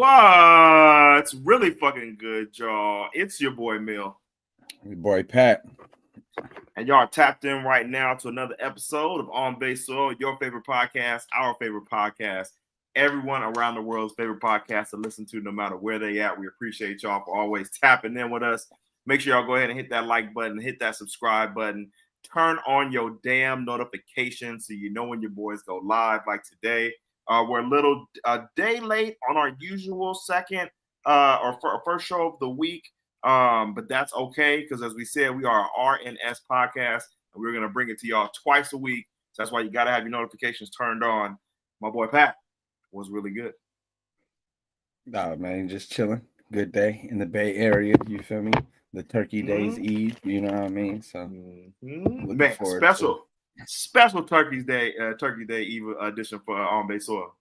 What's really fucking good, y'all? It's your boy Mill. Your boy Pat. And y'all are tapped in right now to another episode of On Base Soil, your favorite podcast, our favorite podcast, everyone around the world's favorite podcast to listen to no matter where they at. We appreciate y'all for always tapping in with us. Make sure y'all go ahead and hit that like button, hit that subscribe button, turn on your damn notifications so you know when your boys go live like today. We're a day late on our usual second or first show of the week. But that's okay because as we said, we are a RNS podcast and we're gonna bring it to y'all twice a week. So that's why you gotta have your notifications turned on. My boy Pat was really good. Nah, man, just chilling. Good day in the Bay Area. You feel me? The Turkey Days Eve. You know what I mean? So, man, special Turkey Day Eve edition for On Base Soil.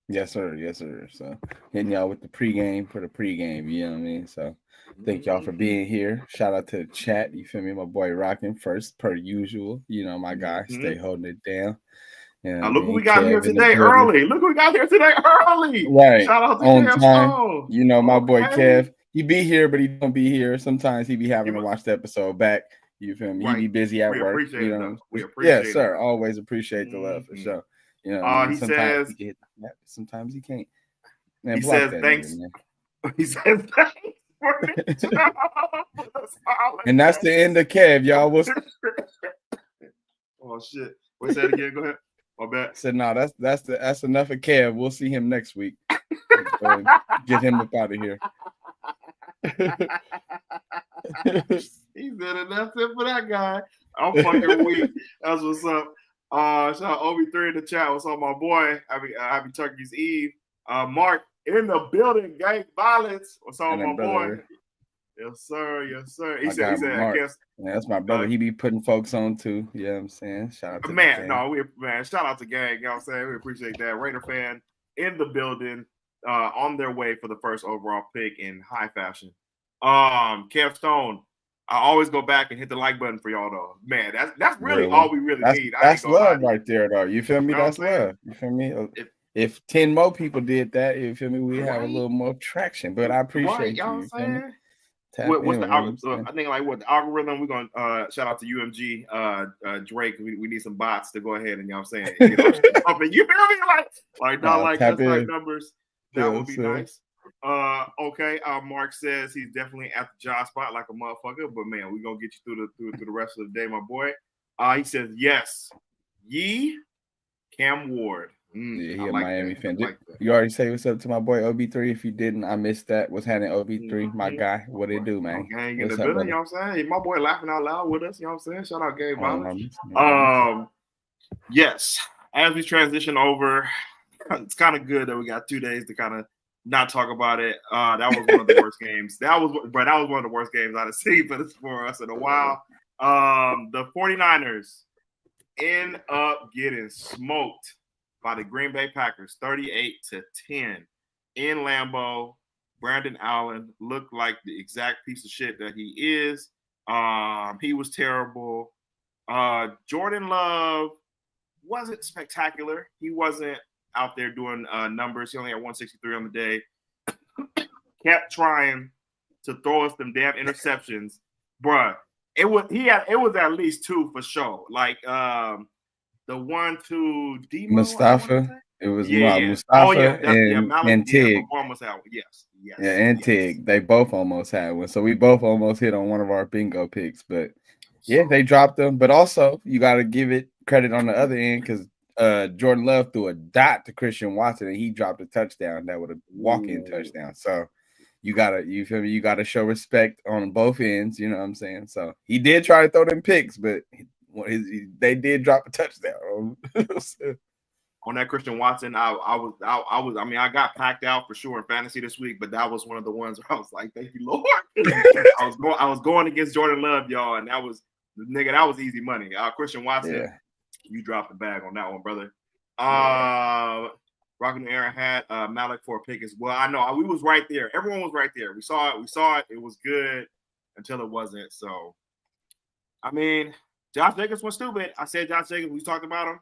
Yes, sir. Yes, sir. So, hitting y'all with the pregame for the pregame. You know what I mean? So, thank y'all for being here. Shout out to the chat. You feel me? My boy rocking first, per usual. You know, my guy, stay holding it down. Yeah, look what we got here today early. Look what we got here today early. Right. Shout out to on Kev time. Stone. You know, my boy Kev. He be here, but he don't be here. Sometimes he be having to watch the episode back. You feel me? Right. He be busy at work. Appreciate you know, it, we appreciate yes, sir. Always appreciate the love for sure. You know, sometimes he can hit that, sometimes he can't. Man, he says thanks. Nigga, he says thanks. And that's the end of Kev, y'all. Oh shit! What's that again? Go ahead. My bad. I said no. That's enough of Kev. We'll see him next week. Get him up out of here. He said that's it for that guy. I'm fucking weak. That's what's up. Shout out OB3 in the chat. What's up, my boy? Happy Turkey's Eve. Mark in the building, gang violence. What's up, my boy? Yes, sir. Yes, sir. He said, Mark. Yeah, that's my brother. He be putting folks on too. You know what I'm saying? Shout out to shout out to gang. You know what I'm saying? We appreciate that. Raider fan in the building, on their way for the first overall pick in high fashion. Kev Stone. I always go back and hit the like button for y'all though. Man, that's really all we really need. That's love right there though. You feel me? That's love. You feel me? If 10 more people did that, you feel me, we have a little more traction. But I appreciate you. Feel me? What's the algorithm? I think the algorithm. We're gonna shout out to UMG Drake. We need some bots to go ahead and you know what I'm saying. You feel me? Like not like just like numbers. That would be nice. Okay. Mark says he's definitely at the job spot like a motherfucker, but man, we're gonna get you through the rest of the day, my boy. He says yes. Cam Ward. Yeah, he a Miami fan. You already say what's up to my boy OB3. If you didn't, I missed that. What's happening, OB3? My guy. What it do, man? Gang in the building, you know what I'm saying? My boy laughing out loud with us, you know what I'm saying? Shout out Gabe Violence. Yes. As we transition over, it's kind of good that we got 2 days to kind of not talk about it. That was one of the worst games. That was one of the worst games I've seen for us in a while. The 49ers end up getting smoked by the Green Bay Packers, 38-10 in Lambeau. Brandon Allen looked like the exact piece of shit that he is. He was terrible. Jordan Love wasn't spectacular. He wasn't out there doing numbers. He only had 163 on the day. Kept trying to throw us them damn interceptions, bruh. It was at least 2 for sure. Like the one to Demo, Mustafa. It was Mustafa and Tig. Almost had one. Yes. Yeah, and Tig. They both almost had one. So we both almost hit on one of our bingo picks. But yeah, they dropped them. But also, you got to give it credit on the other end because Jordan Love threw a dot to Christian Watson and he dropped a touchdown that would have walk-in touchdown. So you gotta show respect on both ends. You know what I'm saying? So he did try to throw them picks, but they did drop a touchdown. On that Christian Watson, I got packed out for sure in fantasy this week, but that was one of the ones where I was like, thank you, Lord. I was going against Jordan Love, y'all, and that was easy money. Christian Watson, you dropped the bag on that one, brother. Rocking Aaron had Malik for a pick as well. I know we was right there. Everyone was right there. We saw it. It was good until it wasn't. So, I mean, Josh Jacobs was stupid. I said Josh Jacobs. We talked about him.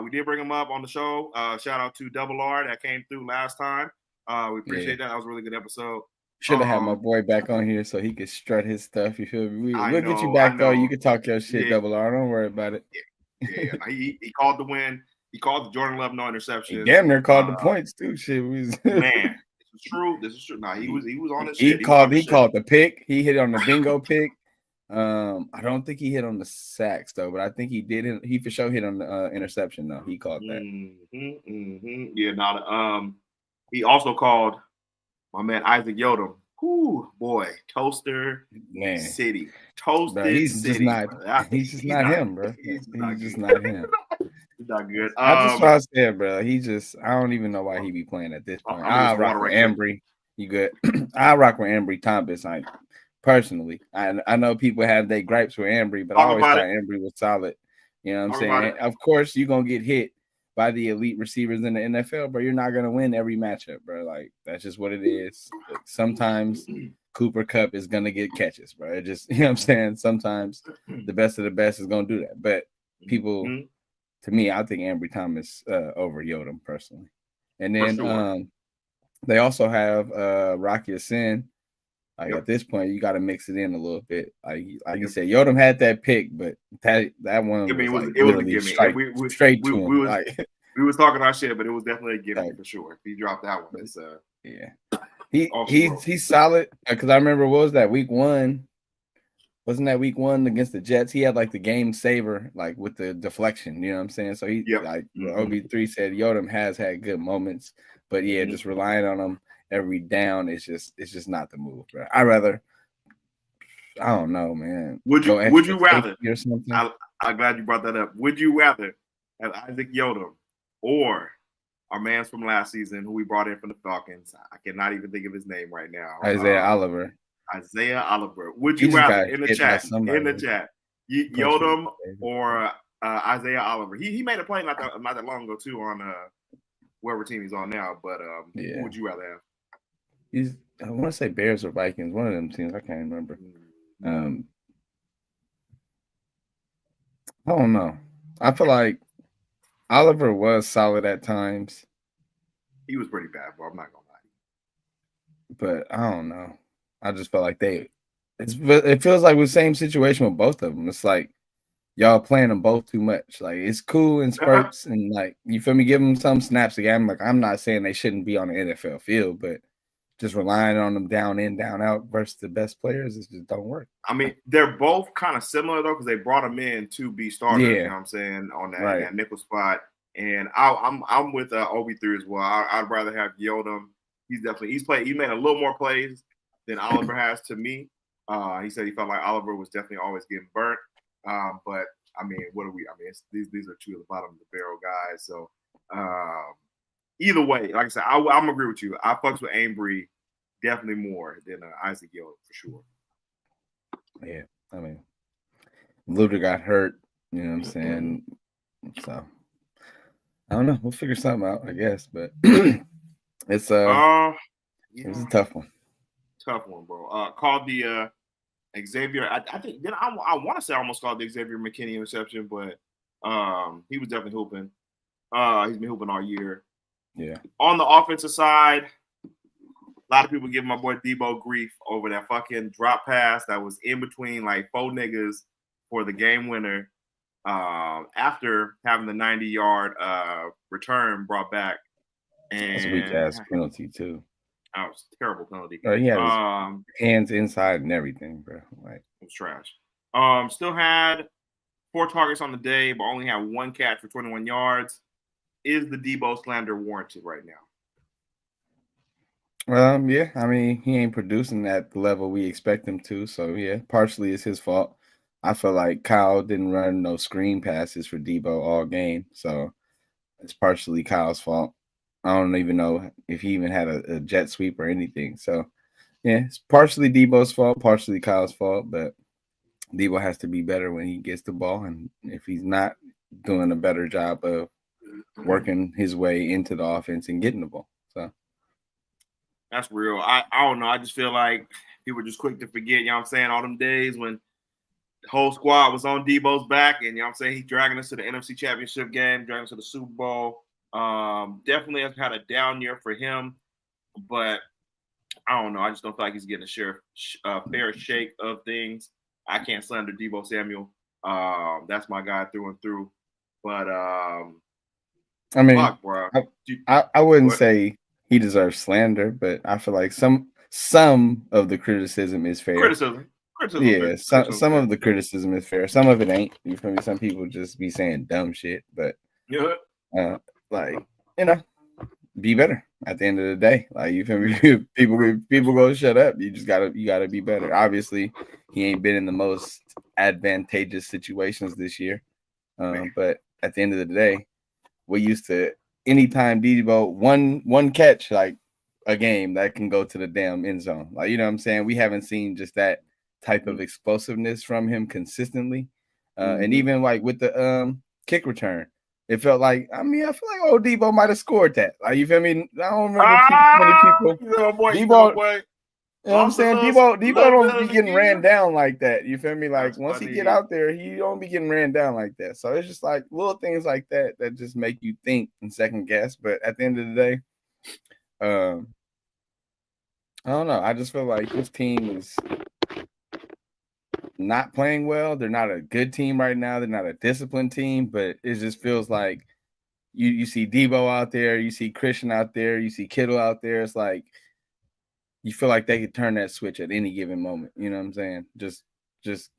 We did bring him up on the show. Shout out to Double R that came through last time. We appreciate that. That was a really good episode. Should have had my boy back on here so he could strut his stuff. You feel me? We'll get you back though. You can talk your shit, Double R. Don't worry about it. Yeah. He called the win. He called the Jordan Love no interception. He damn near called the points too. Shit, man, this is true. Nah, he was on his shit. He called the pick. He hit on the bingo pick. I don't think he hit on the sacks though, but I think he did. He for sure hit on the interception though. He called that. Yeah. Now, he also called my man Isaac Yodom. Ooh, boy, Toaster City. Toasted he's City. He's just not him, bro. He's just not him. He's not good. I just want to say, bro. I don't even know why he be playing at this point. I rock with Ambry. You good? I rock with Ambry Thompson. Like personally, I know people have their gripes with Ambry, but I always thought Ambry was solid. You know what I'm saying? Of course, you're gonna get hit by the elite receivers in the NFL, but you're not gonna win every matchup, bro. Like that's just what it is. Like, sometimes Cooper Kupp is gonna get catches, bro. It just, you know what I'm saying? Sometimes the best of the best is gonna do that. But people, to me, I think Ambry Thomas over Yodom personally. And then they also have Rocky Sin. Like at this point, you got to mix it in a little bit. Like you said, Yodom had that pick, but that one was a gimme. Straight to him. We was talking our shit, but it was definitely a gimme for sure. If he dropped that one, it's he's solid. Because I remember, what was that week 1? Wasn't that week 1 against the Jets? He had like the game saver, like with the deflection. You know what I'm saying? So he OB3 said Yodom has had good moments, but just relying on him every down is just not the move, bro. I don't know, man. Would you rather? Or something? I'm glad you brought that up. Would you rather have Isaac Yodom or our man from last season who we brought in from the Falcons? I cannot even think of his name right now. Isaiah Oliver. Would you rather in the chat? Yodom or Isaiah Oliver? He made a play not that long ago too on whatever team he's on now. But who would you rather have? I want to say Bears or Vikings, one of them teams. I can't remember. I don't know. I feel like Oliver was solid at times. He was pretty bad, bro. I'm not gonna lie. But I don't know. I just felt like it feels like the same situation with both of them. It's like y'all playing them both too much. Like it's cool in spurts and like, you feel me, give them some snaps again. Like I'm not saying they shouldn't be on the NFL field, but just relying on them down in, down out versus the best players, it just don't work. I mean, they're both kind of similar though, because they brought them in to be starters. You know what I'm saying, on that nickel spot. And I'm with OB3 as well. I'd rather have Yodom. He made a little more plays than Oliver has to me. He said he felt like Oliver was definitely always getting burnt. But I mean, these are two of the bottom of the barrel guys. So either way, like I said, I'm agree with you. I fucks with Ambry definitely more than Isaac Yodom for sure. Yeah, I mean, Luter got hurt. You know what I'm saying? So I don't know. We'll figure something out, I guess. But it's a tough one. Tough one, bro. Called the Xavier. I think then I want to say I almost called the Xavier McKinney interception, but he was definitely hooping. He's been hooping all year. Yeah. On the offensive side, a lot of people giving my boy Debo grief over that fucking drop pass that was in between like 4 niggas for the game winner. After having the 90-yard return brought back, and that's a weak ass penalty too. That was a terrible penalty. He had his hands inside and everything, bro. Like it was trash. Still had 4 targets on the day, but only had 1 catch for 21 yards. Is the Debo slander warranted right now? Yeah. I mean, he ain't producing at the level we expect him to. So yeah, partially it's his fault. I feel like Kyle didn't run no screen passes for Debo all game, so it's partially Kyle's fault. I don't even know if he even had a jet sweep or anything. So yeah, it's partially Debo's fault, partially Kyle's fault, but Debo has to be better when he gets the ball, and if he's not doing a better job of working his way into the offense and getting the ball. So that's real. I don't know. I just feel like people are just quick to forget, you know what I'm saying, all them days when the whole squad was on Debo's back, and you know what I'm saying, he's dragging us to the NFC Championship game, dragging us to the Super Bowl. Definitely has had a down year for him. but I don't know. I just don't feel like he's getting a fair shake of things. I can't slander Deebo Samuel. That's my guy through and through. But I mean, fuck, bro. I wouldn't say he deserves slander, but I feel like some of the criticism is fair. Criticism. Yeah, some of the criticism is fair. Some of it ain't. You feel me? Some people just be saying dumb shit, but like, you know, be better at the end of the day. Like, you feel me? people go shut up. You gotta be better. Obviously, he ain't been in the most advantageous situations this year. But at the end of the day, we used to anytime Deebo one catch like a game that can go to the damn end zone. Like, you know what I'm saying? We haven't seen just that type of explosiveness from him consistently. And even like with the kick return, it felt like, I feel like Deebo might have scored that. Like, you feel me? I don't remember many people. Deebo, you know what I'm saying? Deebo don't be getting ran down like that. You feel me? Like, once he get out there, he don't be getting ran down like that. So it's just like little things like that that just make you think and second guess. But at the end of the day, I don't know. I just feel like this team is not playing well. They're not a good team right now. They're not a disciplined team, but it just feels like you see Deebo out there, you see Christian out there, you see Kittle out there. It's like you feel like they could turn that switch at any given moment. You know what I'm saying? Just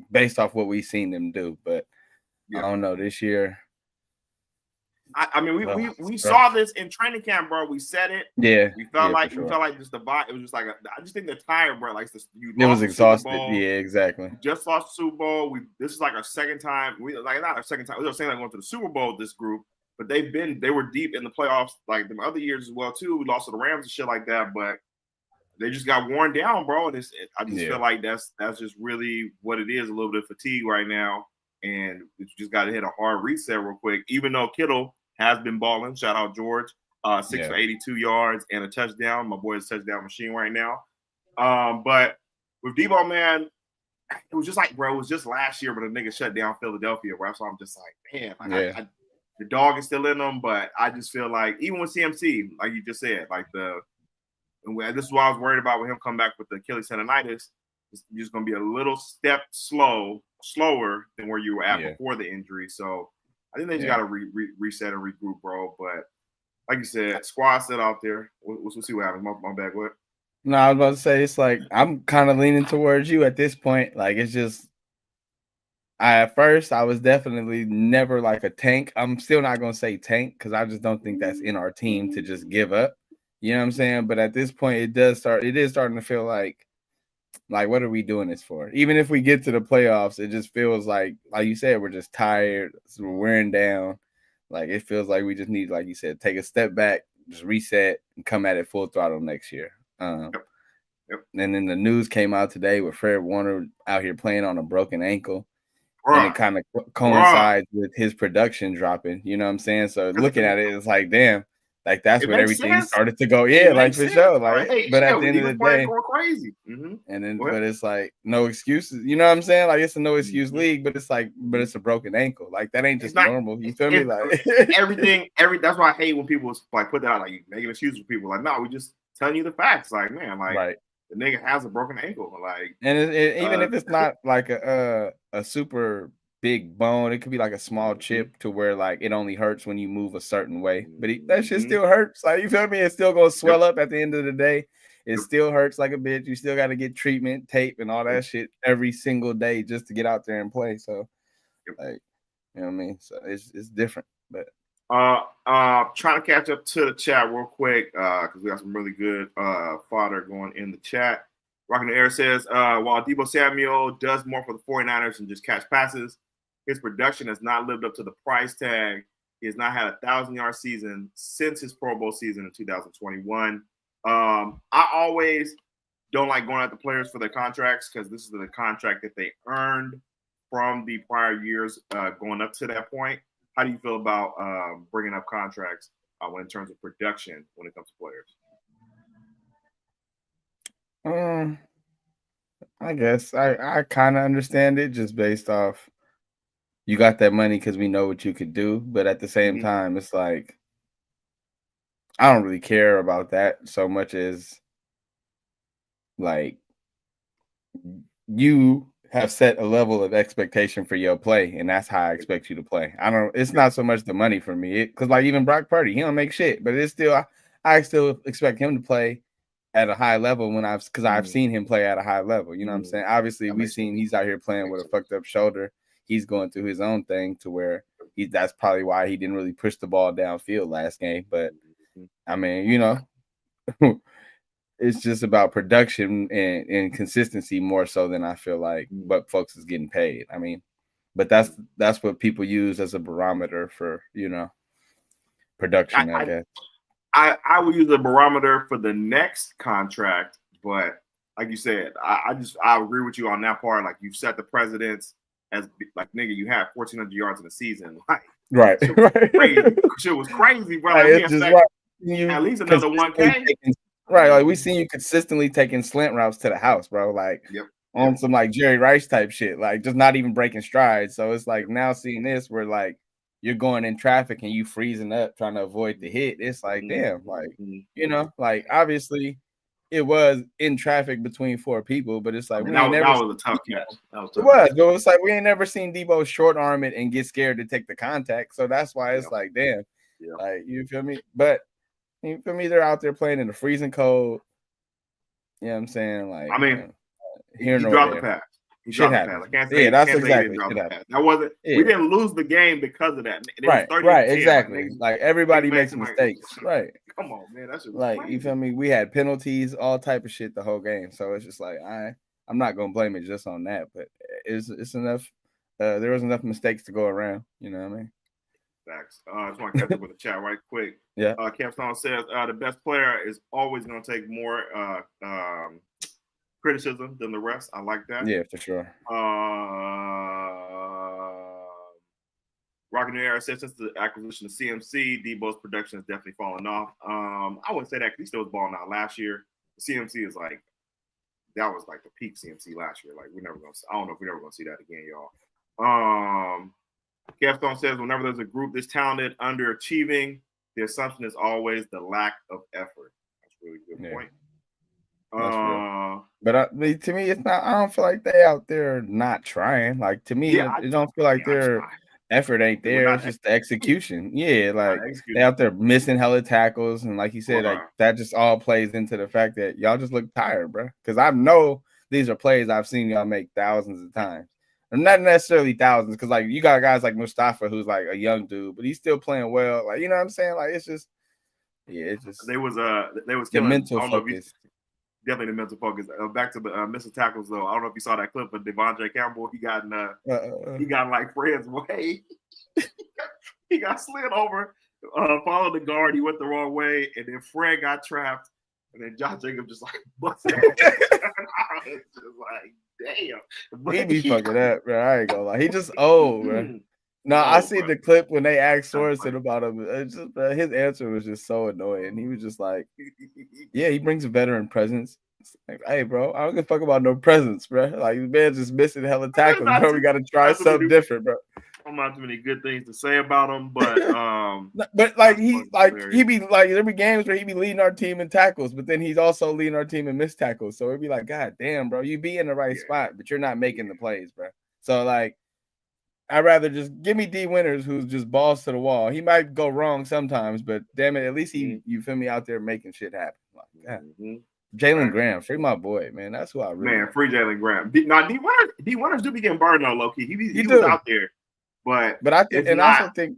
based off what we've seen them do. But I don't know, this year. I mean, we saw this in training camp, bro. We said it. Yeah. We felt like just the vibe. It was just like I just think they're tired, bro. Like it was exhausted. Yeah, exactly. We just lost the Super Bowl. This is like our second time. Not our second time. We were saying like going to the Super Bowl. This group, but they were deep in the playoffs like the other years as well too. We lost to the Rams and shit like that, but they just got worn down, bro. And I just feel like that's just really what it is. A little bit of fatigue right now, and you just got to hit a hard reset real quick. Even though Kittle has been balling. Shout out George. 6 for 82 yards and a touchdown. My boy is a touchdown machine right now. But with Deebo, man, it was just like, bro, it was just last year when the nigga shut down Philadelphia, bro. So I'm just like, man, the dog is still in them, but I just feel like even with CMC, like you just said, like this is what I was worried about with him coming back with the Achilles tendonitis. It's just going to be a little step slower than where you were at before the injury. So I think they just got to reset and regroup, bro. But like you said, squad still out there. We'll see what happens. My bad. What? No, I was about to say, it's like I'm kind of leaning towards you at this point. Like, it's just, at first I was definitely never like a tank. I'm still not gonna say tank because I just don't think that's in our team to just give up. You know what I'm saying? But at this point, it is starting to feel like what are we doing this for? Even if we get to the playoffs, it just feels like you said, we're just tired, so we're wearing down. Like, it feels like we just need, like you said, take a step back, just reset, and come at it full throttle next year. And then the news came out today with Fred Warner out here playing on a broken ankle. And it kind of coincides with his production dropping. You know what I'm saying? So looking at it, it's like, damn. Like, that's when everything started to go, like, for sure. Like, but at the end of the day, going crazy. And then, but it's like no excuses. You know what I'm saying? Like, it's a no excuse league, but it's like, it's a broken ankle. Like, that ain't just normal. You feel me? Like that's why I hate when people like put that out, like making excuses for people. Like, no, we just telling you the facts. Like, man, like the nigga has a broken ankle. Like, and even if it's not like a super big bone, it could be like a small chip to where like it only hurts when you move a certain way, but that shit still hurts. Like, you feel me? It's still gonna swell up at the end of the day. It still hurts like a bitch. You still got to get treatment, tape, and all that shit every single day just to get out there and play. So, like, you know what I mean? So it's different. But trying to catch up to the chat real quick because we got some really good fodder going in the chat. Rocking the Air says, while Deebo Samuel does more for the 49ers than just catch passes, his production has not lived up to the price tag. He has not had a 1,000-yard season since his Pro Bowl season in 2021. I always don't like going after players for their contracts because this is the contract that they earned from the prior years going up to that point. How do you feel about bringing up contracts in terms of production when it comes to players? I guess I kind of understand it just based off you got that money because we know what you could do. But at the same time, it's like, I don't really care about that so much as like you have set a level of expectation for your play, and that's how I expect you to play. It's not so much the money for me, because like even Brock Purdy, he don't make shit, but it's still I still expect him to play at a high level because I've seen him play at a high level. You know what I'm saying? Obviously, we've seen he's out here playing with a fucked up shoulder. He's going through his own thing to where that's probably why he didn't really push the ball downfield last game. But I mean, you know, it's just about production and consistency more so than I feel like what folks is getting paid. I mean, but that's what people use as a barometer for, you know, production, I guess. I would use a barometer for the next contract, but like you said, I agree with you on that part. Like you've set the precedence as like nigga, you had 1,400 yards in the season. Like right, shit was crazy, shit was crazy, bro. Like, it's just right. At least another 1K. Right, like we seen you consistently taking slant routes to the house, bro. Like on some like Jerry Rice type shit, like just not even breaking strides. So it's like now seeing this, where like you're going in traffic and you freezing up trying to avoid the hit. It's like damn, like you know, like obviously it was in traffic between four people, but it's like that was a tough catch. It was, but it's like we ain't never seen Debo short arm it and get scared to take the contact. So that's why it's like damn, like you feel me, but. For me, they're out there playing in the freezing cold. You know what I'm saying? Like, I mean, he dropped the pass. He dropped the pass. I can't say, that's exactly what happened. That wasn't. We didn't lose the game because of that. Right, exactly. Like everybody makes mistakes. Right. Come on, man. That's like crazy. You feel me? We had penalties, all type of shit the whole game. So it's just like I'm not gonna blame it just on that, but it's enough. There was enough mistakes to go around. You know what I mean? Facts. I just want to catch up with the chat right quick. Yeah. Capstone says the best player is always going to take more criticism than the rest. I like that. Yeah, for sure. Rocket New Era says since the acquisition of CMC, Debo's production has definitely fallen off. I wouldn't say that because he still was balling out last year. CMC is like that was like the peak CMC last year. Like I don't know if we're never gonna see that again, y'all. Capstone says, whenever there's a group this talented underachieving, the assumption is always the lack of effort. That's a really good point. But to me, it's not. I don't feel like they out there not trying. Like to me, it don't feel like their effort ain't there. It's just the execution. Yeah, like they out there missing hella tackles, and like you said, like that just all plays into the fact that y'all just look tired, bro. Because I know these are plays I've seen y'all make thousands of times. Not necessarily thousands, because like you got guys like Mustafa, who's like a young dude, but he's still playing well. Like you know what I'm saying? Like it's just, it's just they was the mental focus. Definitely the mental focus. Back to the missing tackles though. I don't know if you saw that clip of Devondre Campbell. He got like Fred's way. He got slid over, followed the guard. He went the wrong way, and then Fred got trapped, and then Josh Jacobs just like busted. It's just like. Damn, he be fucking up, bro. I ain't gonna lie. He just old, bro. No, I see the clip when they asked Sorensen about him. It's just, his answer was just so annoying. He was just like, "Yeah, he brings a veteran presence." It's like, hey, bro, I don't give a fuck about no presence, bro. Like, the man just missing hella tackles, bro. We got to try something different, bro. I'm not too many good things to say about him, but like he be like there be games where he be leading our team in tackles, but then he's also leading our team in missed tackles. So it'd be like, God damn, bro, you be in the right spot, but you're not making the plays, bro. So like, I'd rather just give me D Winters, who's just balls to the wall. He might go wrong sometimes, but damn it, at least you feel me out there making shit happen. Like, Jalen Graham, free my boy, man. That's who I really free Jalen Graham. Now D Winters do be getting burned on low key. He was out there. But I think, and I also think.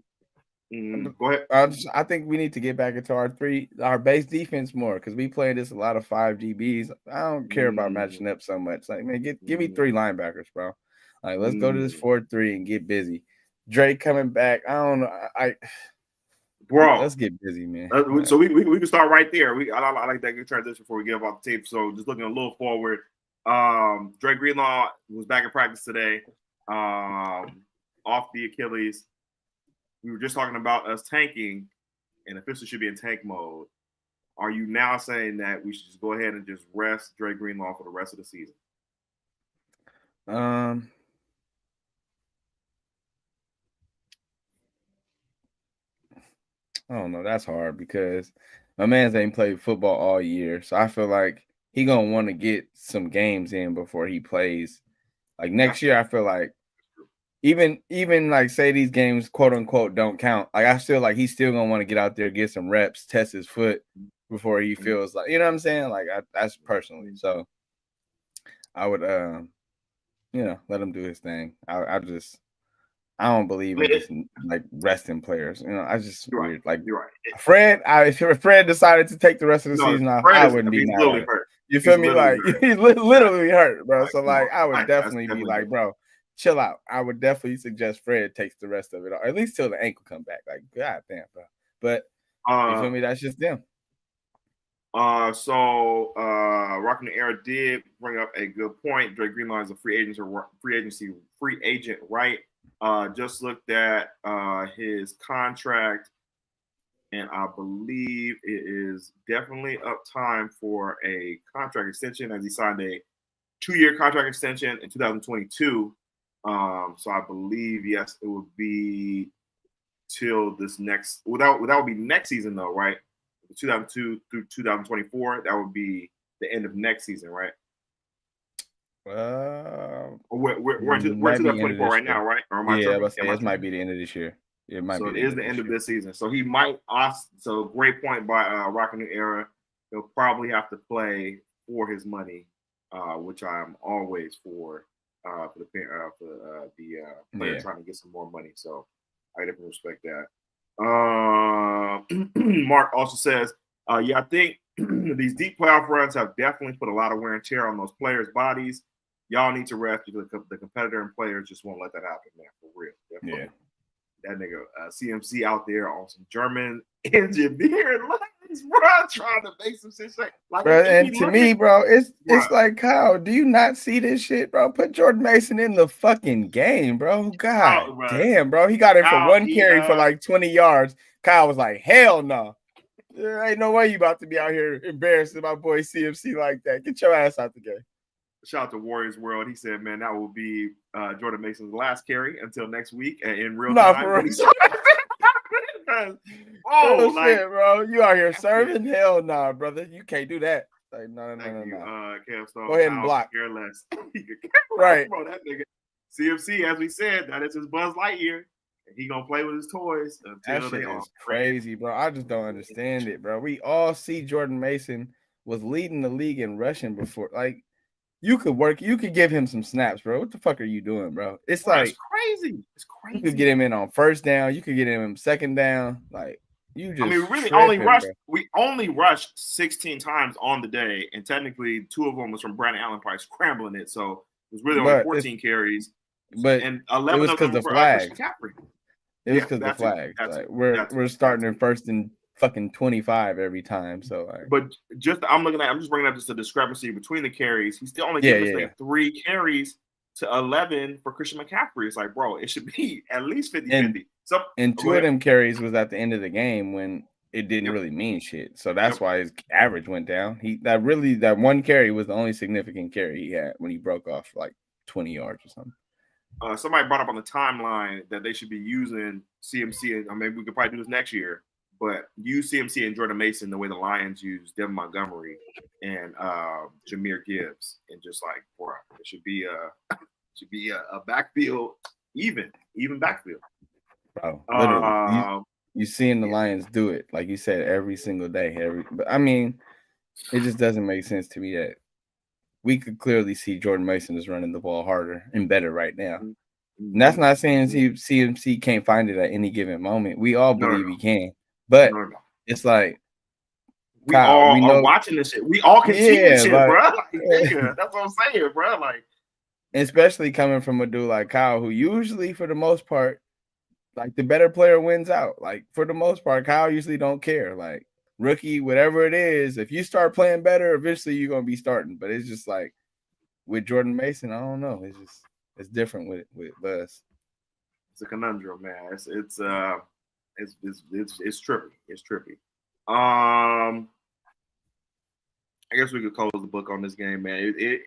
Go ahead. I think we need to get back into our base defense more because we play this a lot of 5 DBs. I don't care about matching up so much. Like, man, give me 3 linebackers, bro. Like, let's go to this 4-3 and get busy. Drake coming back. I don't know. Bro, let's get busy, man. So we can start right there. I like that good transition before we get off the tape. So just looking a little forward. Drake Greenlaw was back in practice today. Off the Achilles. We were just talking about us tanking, and officially should be in tank mode. Are you now saying that we should just go ahead and just rest Drake Greenlaw for the rest of the season? I don't know. That's hard because my man's ain't played football all year, so I feel like he gonna want to get some games in before he plays. Like next year, I feel like even like say these games quote unquote don't count. Like I feel like he's still gonna want to get out there, get some reps, test his foot before he feels like, you know what I'm saying? Like that's personally. So I would let him do his thing. I don't believe in just like resting players. You know, I just weird. Like Fred, if Fred decided to take the rest of the season off, I wouldn't be mad at it. You feel me? Like he's literally hurt, bro. So like I would definitely be like, bro, chill out. I would definitely suggest Fred takes the rest of it, or at least till the ankle come back. Like, god damn, bro. But you feel me? That's just them. So Rocking the Era did bring up a good point. Dre Greenlaw is a free agent, right? Just looked at his contract, and I believe it is definitely up time for a contract extension as he signed a 2-year contract extension in 2022. So I believe, yes, it would be till this next. Well, that would be next season though, right? 2002 through 2024. That would be the end of next season, right? We're in 2024 right now, right? Or am I tripping? This might be the end of this year. It might be. So it is the end of this season. So he might. So great point by Rocking the Era. He'll probably have to play for his money, which I'm always for the player trying to get some more money. So I definitely respect that. Mark also says, I think these deep playoff runs have definitely put a lot of wear and tear on those players' bodies. Y'all need to rest because the competitor and players just won't let that happen, man. For real. Definitely. Yeah. That nigga CMC out there on some German engineering lines, bro, trying to make some shit. Like, bro, and to me, bro, it's like, Kyle, do you not see this shit, bro? Put Jordan Mason in the fucking game, bro. God damn, bro. He got in for one carry for like 20 yards. Kyle was like, hell no. There ain't no way you about to be out here embarrassing my boy CMC like that. Get your ass out the game. Shout out to Warriors World. He said, man, that will be Jordan Mason's last carry until next week in real time. For real. Shit, bro. You out here serving? Hell nah, brother. You can't do that. Like, no. Go ahead and block. Careless. Right. Bro, that nigga. CMC, as we said, that is his Buzz Lightyear. And he gonna play with his toys until that shit is crazy, bro. I just don't understand it, bro. We all see Jordan Mason was leading the league in rushing before. Like, you could give him some snaps, bro. What the fuck are you doing, bro? It's like it's crazy. It's crazy. You could get him in on first down. You could get him in second down. Like, you just. I mean, really we only rushed 16 times on the day, and technically 2 of them was from Brandon Allen probably scrambling it. So it was really only 14 carries. And 11 it was because the flags. It was because the flags. Like, we're starting in first and fucking 25 every time. So, but I'm just bringing up just the discrepancy between the carries. He still only gave us like 3 carries to 11 for Christian McCaffrey. It's like, bro, it should be at least 50-50. And 2 of them carries was at the end of the game when it didn't really mean shit. So that's why his average went down. That one carry was the only significant carry he had when he broke off like 20 yards or something. Somebody brought up on the timeline that they should be using CMC. I mean, we could probably do this next year, but use CMC and Jordan Mason the way the Lions use Devin Montgomery and Jahmyr Gibbs, and just like, bro, it should be a backfield, even backfield. Bro, literally, you seeing the Lions do it, like you said, every single day. But I mean, it just doesn't make sense to me that we could clearly see Jordan Mason is running the ball harder and better right now. And that's not saying CMC can't find it at any given moment. We all believe he can. But it's like we all are watching this shit. We all can see this shit, bro. Like, that's what I'm saying, bro. Like, especially coming from a dude like Kyle, who usually, for the most part, like the better player wins out. Like, for the most part, Kyle usually don't care. Like, rookie, whatever it is, if you start playing better, eventually you're gonna be starting. But it's just like with Jordan Mason, I don't know. It's different with Buzz. It's a conundrum, man. It's trippy. It's trippy. I guess we could close the book on this game, man. It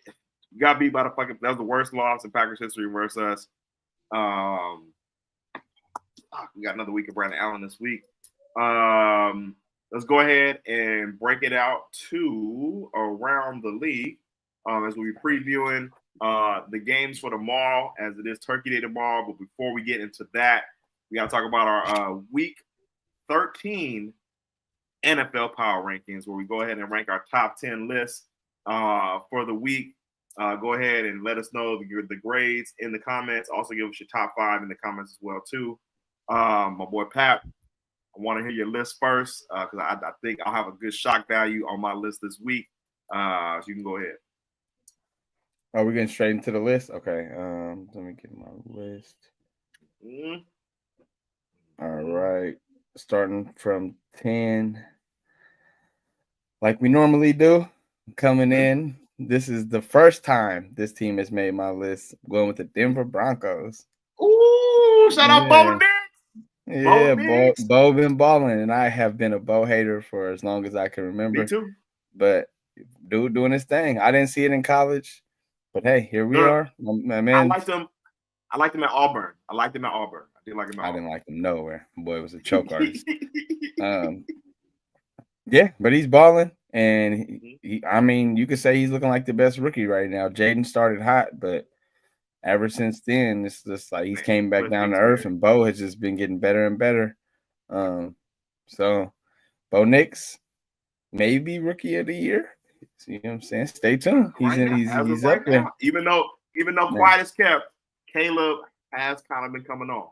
got beat by that was the worst loss in Packers history versus us. We got another week of Brandon Allen this week. Let's go ahead and break it out to around the league as we'll be previewing the games for tomorrow, as it is Turkey Day tomorrow. But before we get into that, we got to talk about our Week 13 NFL Power Rankings, where we go ahead and rank our top 10 lists for the week. Go ahead and let us know the grades in the comments. Also, give us your top 5 in the comments as well too. My boy Pat, I want to hear your list first because I think I'll have a good shock value on my list this week. So you can go ahead. Are we getting straight into the list? Okay. Let me get my list. All right. Starting from 10. Like we normally do, coming in. This is the first time this team has made my list. I'm going with the Denver Broncos. Ooh, shout out Bo Nix. Yeah, Bo been balling, and I have been a Bo hater for as long as I can remember. Me too. But dude doing his thing. I didn't see it in college, but hey, here we are. My man. I liked him at Auburn. I didn't like him nowhere. Boy, it was a choke artist. Yeah, but he's balling, and I mean, you could say he's looking like the best rookie right now. Jaden started hot, but ever since then, it's just like he's came back down to earth, and Bo has just been getting better and better. So Bo Nix, maybe rookie of the year. See what I'm saying? Stay tuned. He's up there. Even though quiet as kept, Caleb has kind of been coming on.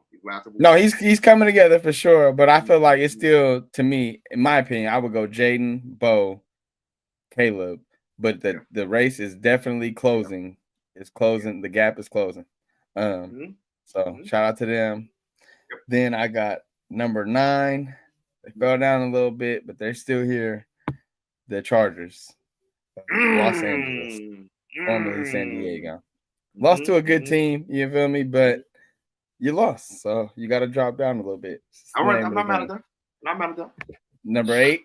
No, he's coming together for sure. But I feel like it's still, to me, in my opinion, I would go Jaden, Bo, Caleb. But the race is definitely closing. It's closing. The gap is closing. So shout out to them. Yep. Then I got number 9. They fell down a little bit, but they're still here. The Chargers, Los Angeles, formerly San Diego. Lost to a good team, you feel me? But you lost, so you got to drop down a little bit. I'm not mad at that. Number 8,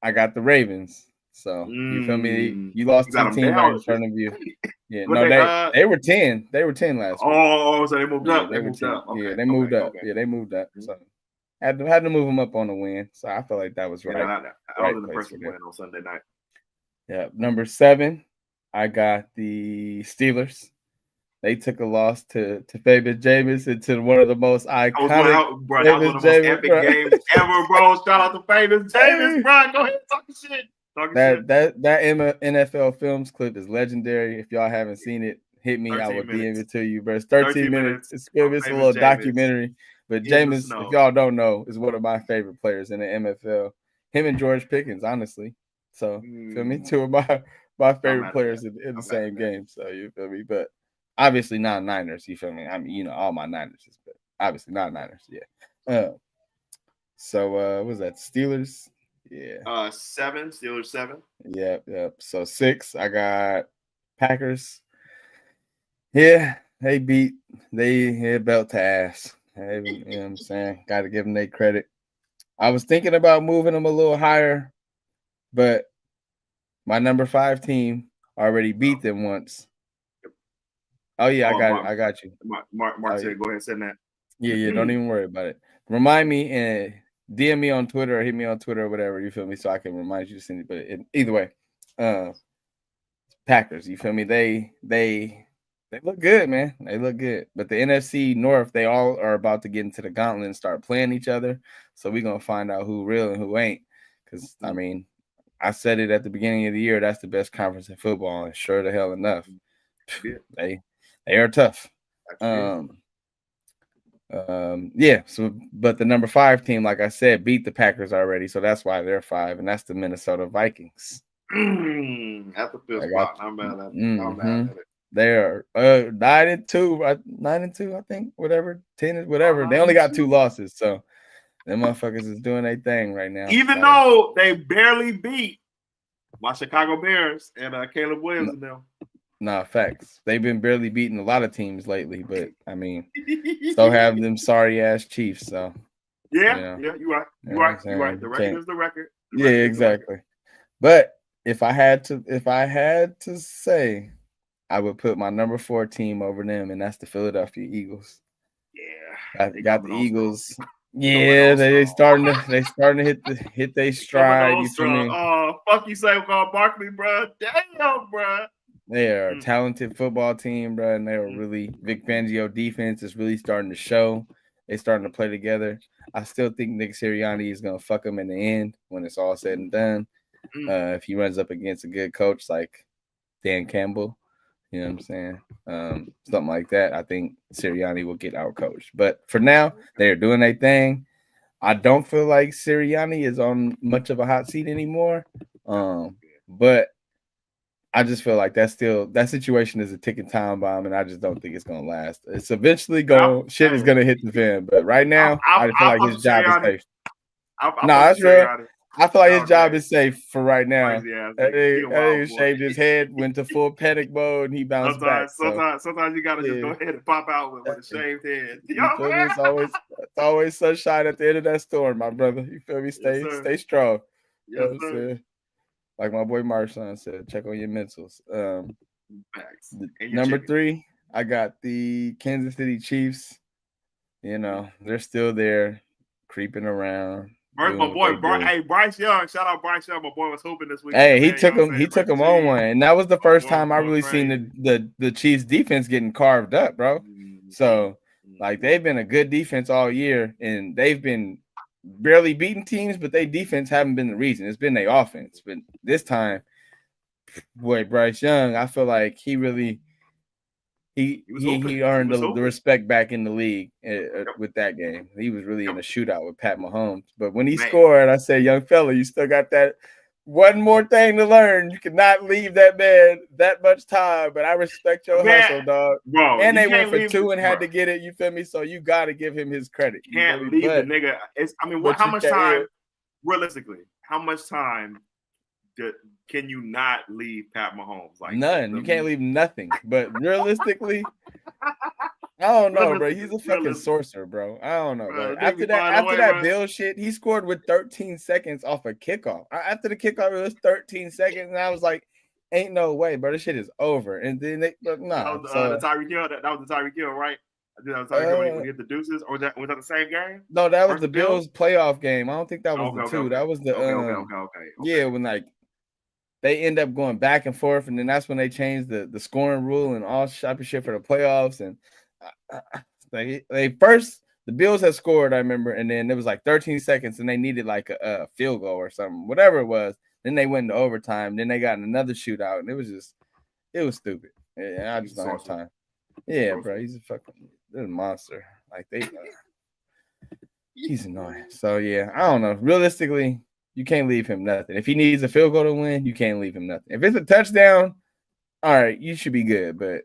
I got the Ravens. So you feel me? You lost to a team right in front of you. Yeah, no, they were 10. They were 10 last week. Oh, so they moved up. They moved up. Okay. Yeah, they moved up. Okay. Yeah, they moved up. So had to move them up on the win. So I feel like that was right. I was in the first win on Sunday night. Yeah, number 7, I got the Steelers. They took a loss to Fabian James and to one of the most iconic. That was one of the most epic games ever, bro. Shout out to Fabian James, bro. Go ahead and talk shit. That NFL Films clip is legendary. If y'all haven't seen it, hit me. I will DM it to you, bro. It's 13 minutes. It's a little documentary. But James, if y'all don't know, is one of my favorite players in the NFL. Him and George Pickens, honestly. So, feel me? 2 of my favorite players in the same game. So, you feel me? But obviously not Niners. You feel me? I mean, all my Niners, but obviously not Niners. Yeah. So, what was that? Steelers? Yeah. 7. Steelers 7. Yep. So 6, I got Packers. Yeah, they hit belt to ass. You know what I'm saying? Got to give them their credit. I was thinking about moving them a little higher, but my number 5 team already beat them once. Oh yeah, I got you. Mark said, go ahead and send that. Yeah. Don't even worry about it. Remind me and DM me on Twitter or hit me on Twitter or whatever, you feel me, so I can remind you to send it. But either way, Packers, you feel me? They look good, man. They look good. But the NFC North, they all are about to get into the gauntlet and start playing each other. So we're gonna find out who real and who ain't. Because I mean, I said it at the beginning of the year. That's the best conference in football, and sure the hell enough, they are tough. Yeah. So, but the number 5 team, like I said, beat the Packers already, so that's why they're 5, and that's the Minnesota Vikings. At the 5th spot, I'm mad at it. They are 9-2, 9-2, I think. Whatever, 10, whatever. They only got 2 losses, so them motherfuckers is doing their thing right now. Even though they barely beat my Chicago Bears and Caleb Williams and them. Nah, facts. They've been barely beating a lot of teams lately, but I mean, so have them sorry ass Chiefs. So yeah, you're right. You're right. The record is the record. Yeah, exactly. But if I had to say, I would put my number 4 team over them, and that's the Philadelphia Eagles. Yeah, I got the Eagles. Yeah, they starting to hit their stride. You feel me? Oh, fuck you, Saquon Barkley, bro. Damn, bro. They are a talented football team, bro, and they are really Vic Fangio defense is really starting to show. They starting to play together. I still think Nick Sirianni is gonna fuck them in the end when it's all said and done. If he runs up against a good coach like Dan Campbell, you know what I'm saying? Something like that. I think Sirianni will get out coached. But for now, they're doing their thing. I don't feel like Sirianni is on much of a hot seat anymore. But I just feel like that situation is a ticking time bomb, and I just don't think it's gonna last. It's eventually shit is gonna hit the fan. But right now, I feel like his job is safe. No, that's real. I feel like his job is safe for right now. He shaved his head, went to full panic mode, and he bounced back. Sometimes you gotta just go ahead and pop out with a shaved head. It's always sunshine at the end of that storm, my brother. You feel me? Stay strong. Yes, you know what I'm saying? Like my boy Marshawn said, check on your mentals. Number 3, I got the Kansas City Chiefs. You know, they're still there, creeping around. My boy, Bryce Young. Shout out Bryce Young. My boy was hooping this week. Hey, he took him on one, and that was the first time I really seen the Chiefs defense getting carved up, bro. So, like, they've been a good defense all year, and they've been barely beating teams, but their defense haven't been the reason. It's been their offense. But this time, boy, Bryce Young, I feel like he really he earned the respect back in the league with that game. He was really in a shootout with Pat Mahomes. But when he scored, I said, young fella, you still got that one more thing to learn. You cannot leave that man that much time. But I respect your hustle, dog. Bro, and they went for 2 and had to get it. You feel me? So you got to give him his credit. You can't leave the nigga. How much time, realistically, how much time can you not leave Pat Mahomes? Like none. You can't leave nothing. But realistically, I don't know, bro. He's a fucking sorcerer, bro. I don't know, bro. After that Bill shit, he scored with 13 seconds off a kickoff. After the kickoff, it was 13 seconds, and I was like, "Ain't no way, bro. This shit is over." And then the Tyreek Hill. That was the Tyreek Hill, right? That was Tyreek Hill when he hit the deuces, or was that the same game? No, that was the Bills playoff game. I don't think that was the 2. That was the okay. Yeah, when like they end up going back and forth, and then that's when they changed the scoring rule and all type of shit for the playoffs. And the Bills had scored, I remember, and then it was like 13 seconds, and they needed like a field goal or something, whatever it was. Then they went into overtime. Then they got in another shootout, and it was stupid. Yeah, I just don't have time. Yeah, bro, he's a monster. Like he's annoying. So yeah, I don't know. Realistically, you can't leave him nothing. If he needs a field goal to win, you can't leave him nothing. If it's a touchdown, all right, you should be good. But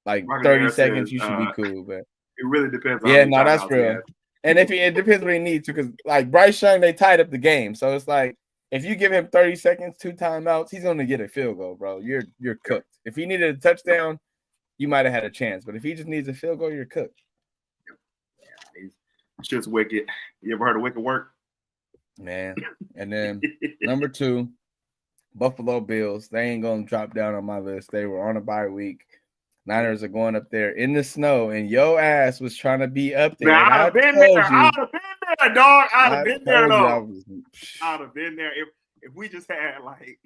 like 30 seconds, you should be cool. But it really depends. Yeah, no, that's real. And it depends what he needs to, because like Bryce Young, they tied up the game. So it's like if you give him 30 seconds, 2 timeouts, he's gonna get a field goal, bro. You're cooked. If he needed a touchdown, you might have had a chance. But if he just needs a field goal, you're cooked. Yeah, shit's wicked. You ever heard of wicked work? Man. And then number 2, Buffalo Bills. They ain't gonna drop down on my list. They were on a bye week. Niners are going up there in the snow, and your ass was trying to be up there. Man, I'd have been there, dog. I'd have been there, though. I'd have been there if we just had like.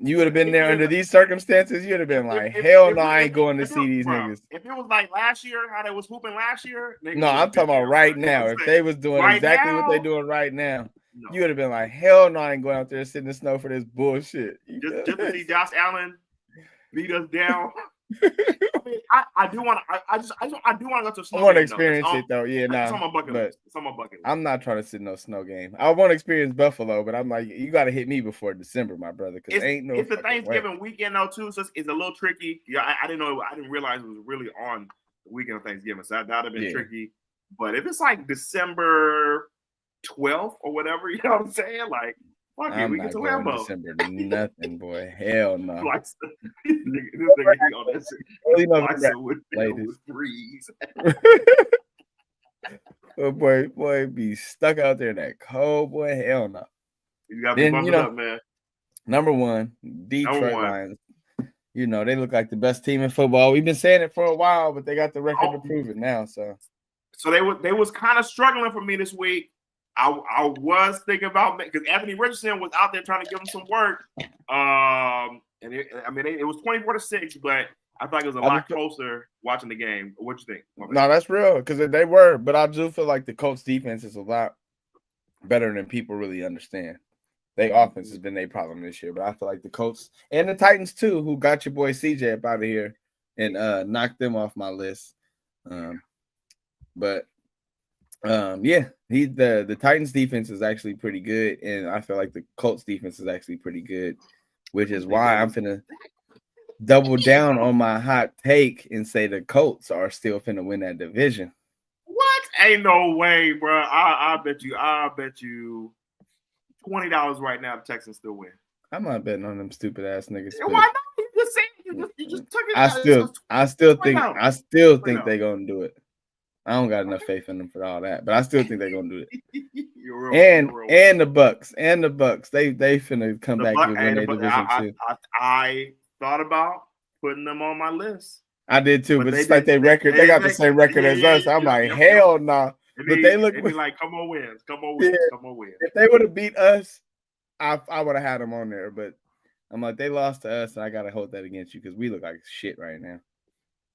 You would have been there under these circumstances. You'd have been like, hell no, I ain't going to see these niggas. If it was like last year, how they was hooping last year. No, I'm talking about right now. If they was doing exactly what they doing right now, you would have been like, hell no, I ain't going out there sitting in the snow for this bullshit. Just to see Josh Allen beat us down. I do want to. I do want to go to a snow game. I want to experience it though. Yeah, nah. It's on my bucket list. I'm not trying to sit in no snow game. I want to experience Buffalo, but I'm like, you got to hit me before December, my brother. Because ain't no. It's the Thanksgiving weekend though too, so it's a little tricky. Yeah, I didn't know. I didn't realize it was really on the weekend of Thanksgiving, so that'd have been tricky. But if it's like December 12th or whatever, you know what I'm saying? Like, fuck it, we get to Lambeau. December nothing, boy. Hell no. This nigga on that shit. With freeze. Oh boy, be stuck out there in that cold, boy. Hell no. You gotta be bumping up, man. Number 1, Detroit Lions. You know, they look like the best team in football. We've been saying it for a while, but they got the record to prove it now. So So they was kind of struggling for me this week. I was thinking about because Anthony Richardson was out there trying to give him some work. And it was 24-6, but I thought it was a lot closer watching the game. What you think? No, that's real because they were, but I do feel like the Colts defense is a lot better than people really understand. Their offense has been their problem this year, but I feel like the Colts and the Titans too, who got your boy CJ up out of here and knocked them off my list. The Titans defense is actually pretty good, and I feel like the Colts defense is actually pretty good, which is why I'm finna double down on my hot take and say the Colts are still finna win that division. What? Ain't no way, bro. I bet you $20 right now the Texans still win. I'm not betting on them stupid ass niggas. Why not? You just said you just took it. I still think they're gonna do it. I don't got enough faith in them for all that, but I still think they're gonna do it. And the Bucks, they finna come back and win their division too. I thought about putting them on my list. I did too, but it's like their record. They got the same record as us. I'm like, hell no. Nah. But they look like, come on, wins. If they would have beat us, I would have had them on there. But I'm like, they lost to us, and I gotta hold that against you because we look like shit right now.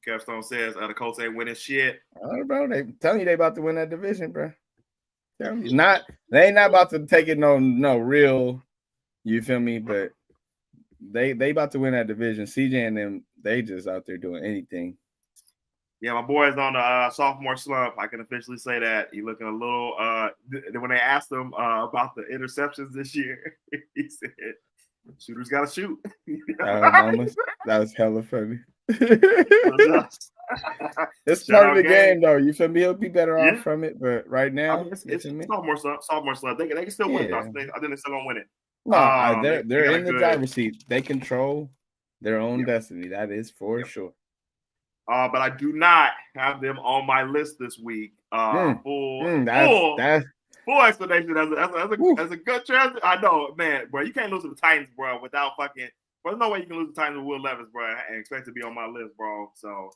Kevstone says the Colts ain't winning shit. All right, bro. They telling you they about to win that division, bro. They ain't not about to take it no real. You feel me? But they about to win that division. CJ and them, they just out there doing anything. Yeah, my boy's on the sophomore slump. I can officially say that. He looking a little when they asked him about the interceptions this year, he said, shooters gotta shoot. That was hella funny. It's part of the game, though. You feel me? He'll be better off from it, but right now, it's sophomore slump. They can still win. I think they're still gonna win it. No, they're in the driver's seat. They control their own destiny. That is for sure. But I do not have them on my list this week. Full explanation. That's a good chance. I know, man, bro. You can't lose to the Titans, bro, without fucking. There's no way you can lose the Titans with Will Levis, bro, and expect to be on my list, bro. So,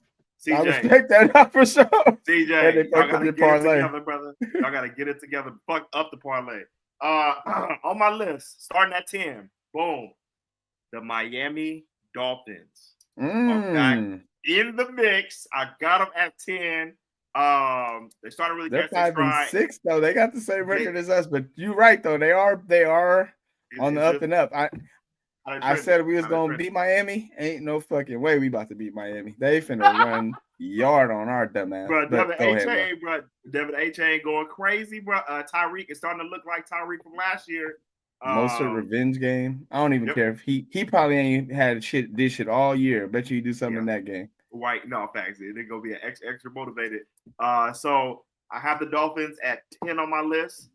CJ, I respect that out for sure. CJ, y'all gotta get it together, brother. Y'all gotta get it together. Fuck up the parlay. On my list, starting at 10, boom, the Miami Dolphins are back in the mix. I got them at 10. They started really catching stride. 5-6 though. They got the same record as us, but you're right though. They are on the up and up. I said we was gonna beat Miami. Ain't no fucking way we about to beat Miami. They finna run yard on our dumbass. Bro, Devin A-Chain going crazy, bro. Tyreek is starting to look like Tyreek from last year. Most of revenge game. I don't even care if he probably ain't had this shit all year. Bet you do something in that game. Right, no facts. They're gonna be extra motivated. So I have the Dolphins at 10 on my list.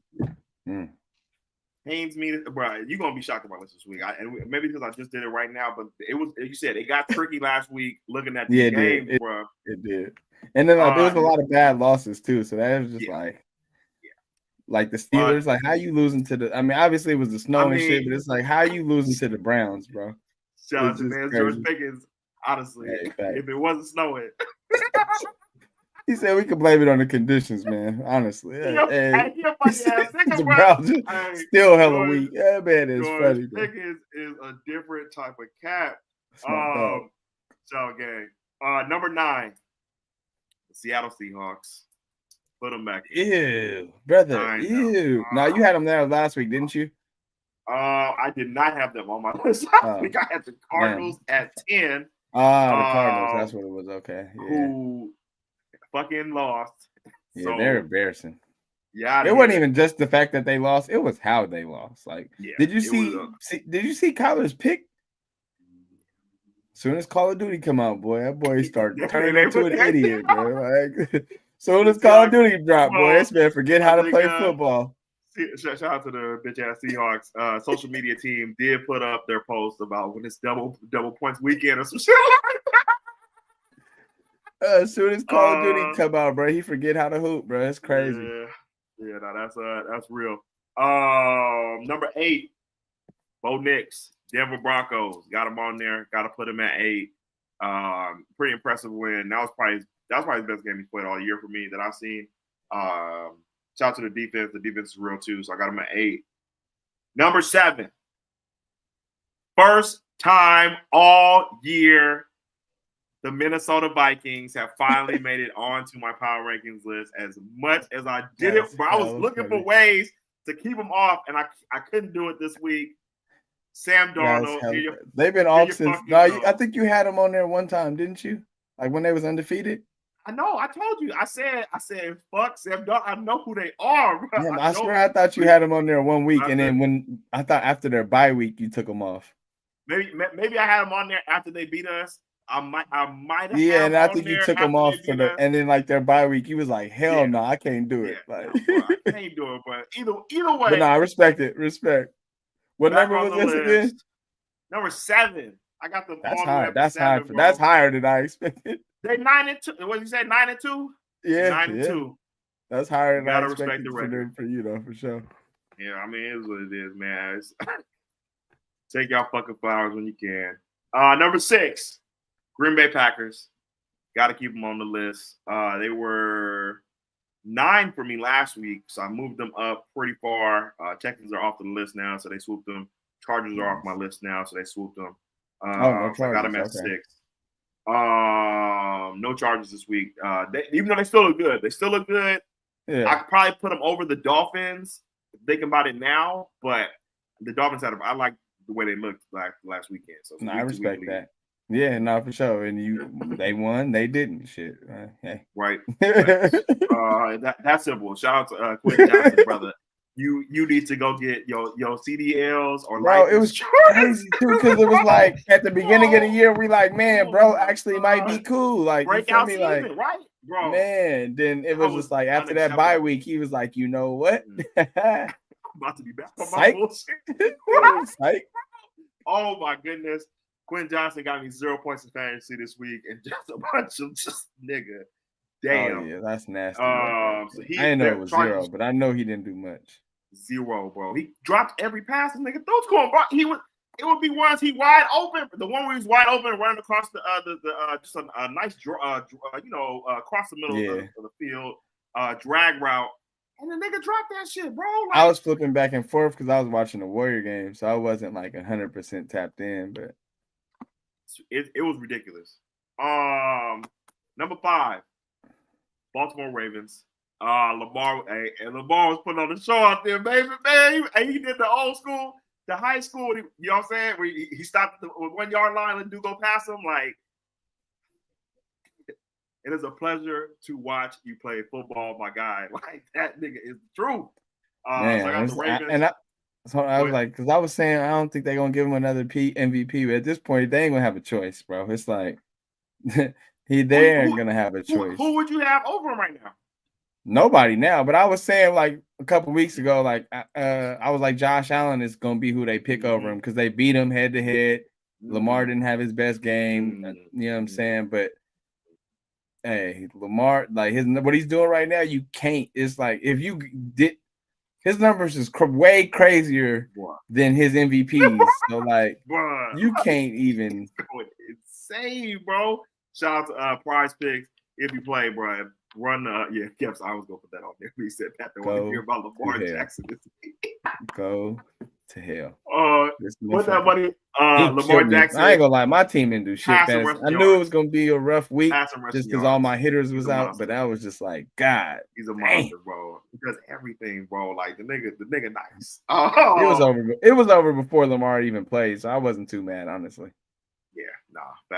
Pains me, bro. You're gonna be shocked about this week. Maybe because I just did it right now, but it was. You said it got tricky last week. Looking at the game, bro. It did, and then there was a lot of bad losses too. So that was just like the Steelers. Like how you losing to the? I mean, obviously it was the snow and shit, but it's like how you losing to the Browns, bro. Shout out to man George Pickens. Honestly, if it wasn't snowing. He said we could blame it on the conditions, man. Honestly, the Browns still hella weak. Yeah, man, it's funny. Pickens is a different type of cat. So, gang. Number 9, the Seattle Seahawks. Put them back. Ew, brother. Ew. Now you had them there last week, didn't you? I did not have them on my list. I think I had the Cardinals at 10. The Cardinals. That's what it was. Okay. Yeah. Who fucking lost. Yeah, so, they're embarrassing. Yeah, it wasn't even just the fact that they lost; it was how they lost. Like, did you see Kyler's pick? As soon as Call of Duty come out, boy, that boy started turning into an idiot, bro. Like, soon as Call of Duty dropped, boy, this man forget how to play football. Shout out to the bitch ass Seahawks. Social media team did put up their post about when it's double points weekend or some shit like that. As soon as Call of Duty come out, bro, he forget how to hoop, bro. It's crazy. Yeah, no, that's real. Number 8, Bo Nix, Denver Broncos. Got him on there. Got to put him at 8. Pretty impressive win. That was probably his best game he's played all year for me that I've seen. Shout out to the defense. The defense is real too, so I got them at 8. Number 7. First time all year, the Minnesota Vikings have finally made it onto my power rankings list. As much as I did it, but I was looking for ways to keep them off, and I couldn't do it this week. Sam Darnold. They've been off since. No, I think you had them on there one time, didn't you? Like when they was undefeated. I know. I told you. I said, fuck Sam Darnold. I know who they are. Bro. I swear, I thought you had them on there one week, and then when I thought after their bye week, you took them off. Maybe I had them on there after they beat us. I might have. Yeah, and I think you took them off and then like their bye week, you was like, hell no, I can't do it. Like, bro, I can't do it. But either way. But no, I respect it. Respect. What number was this again? Number 7. I got them. That's high. That's high. That's higher than I expected. They 9-2. What did you say? 9-2. Yeah, 9-2. That's higher than I expected for you though, for sure. Yeah, I mean, it is what it is, man. Take y'all fucking flowers when you can. Number 6, Green Bay Packers. Got to keep them on the list. They were 9 for me last week, so I moved them up pretty far. Texans are off the list now, so they swooped them. Chargers are off my list now, so they swooped them. No Chargers. I got them at 6. No Chargers this week. Even though they still look good. Yeah. I could probably put them over the Dolphins, thinking about it now, but the Dolphins I like the way they looked last weekend. So I respect that. Yeah, no, for sure. And they won, they didn't. Shit. Hey. Right. That's simple. Shout out to Quentin Johnson, brother. You need to go get your CDLs or bro. It was crazy too because it was like at the beginning of the year we like, man, bro, actually might be cool. Like breakout season, right, bro? Man, then it was just like after that bye week, he was like, you know what? I'm about to be back on my bullshit. Psych. Oh my goodness. Quentin Johnson got me 0 points in fantasy this week and just a bunch of just nigga. Damn. Oh, yeah, that's nasty. So I didn't know it was 0, but I know he didn't do much. 0, bro. He dropped every pass. And nigga, those going, bro. It would be ones he wide open. The one where he's wide open, running across the just a nice draw, across the middle of the field, drag route. And the nigga dropped that shit, bro. Like, I was flipping back and forth because I was watching the Warrior game, so I wasn't like 100% tapped in, but it was ridiculous. Number 5, Baltimore Ravens. Lamar was putting on the show out there, baby, man. He did the old school, the high school. You know what I'm saying? Where he stopped at the 1 yard line and do go past him. Like, it is a pleasure to watch you play football, my guy. Like, that nigga is the truth. So I was like, because I was saying I don't think they're gonna give him another MVP, but at this point they ain't gonna have a choice, bro. It's like ain't gonna have a choice. Who would you have over him right now? Nobody now, but I was saying like a couple weeks ago, like I was like Josh Allen is gonna be who they pick over him because they beat him head to head. Lamar didn't have his best game, you know what I'm saying? But hey, Lamar, like what he's doing right now, you can't. It's like if you did. His numbers is way crazier than his MVPs. So, like, you can't even. Insane, bro. Shout out to Prize Picks. If you play, bro, run. Keps, I was going to put that on there. He said, Pat, they want to hear about Lamar Jackson this week. Go to hell. Put that money. Lamar Jackson. I ain't going to lie. My team didn't do shit. I knew it was going to be a rough week just because all my hitters was out. But that was just like, God. He's a monster, bro. Because everything, bro. Like, the nigga nice. It was over before Lamar even played. So I wasn't too mad, honestly. Yeah,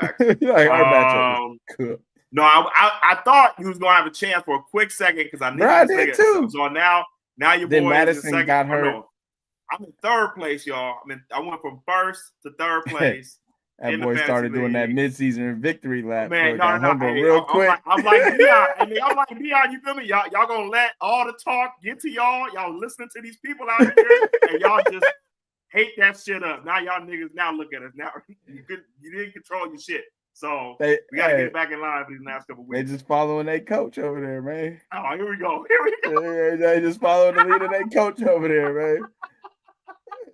facts. Like, our matchup was cool. No, I thought he was gonna have a chance for a quick second because I knew I did too. So now your boy then Madison got hurt. I'm in 3rd place, y'all. I went from 1st to 3rd place. That boy started doing that midseason victory lap. Man, real quick. I'm like Dion, you feel me? Y'all gonna let all the talk get to y'all. Y'all listening to these people out here, and y'all just hate that shit up. Now y'all niggas look at us. Now you didn't control your shit. So we gotta get back in line for these last couple weeks. They just following their coach over there, man. Oh, here we go. They just following the lead of their coach over there, man.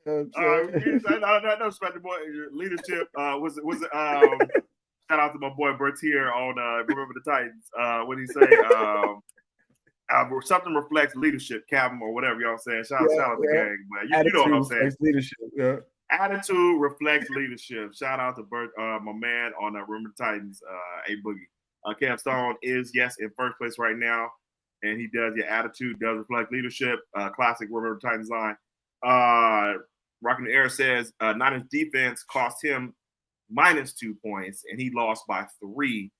No special boy leadership. Was it shout out to my boy Bertier on Remember the Titans. What did he say? Something reflects leadership, Captain, or whatever y'all saying. Shout out the gang, man. You know what I'm saying. Leadership, yeah. Attitude reflects leadership. Shout out to my man on the Rumor Titans, A Boogie. Cam Stone is, yes, in first place right now. And he does, your attitude does reflect leadership. Classic Rumor Titans line. Rockin' the Air says, Niners defense cost him -2 points, and he lost by 3.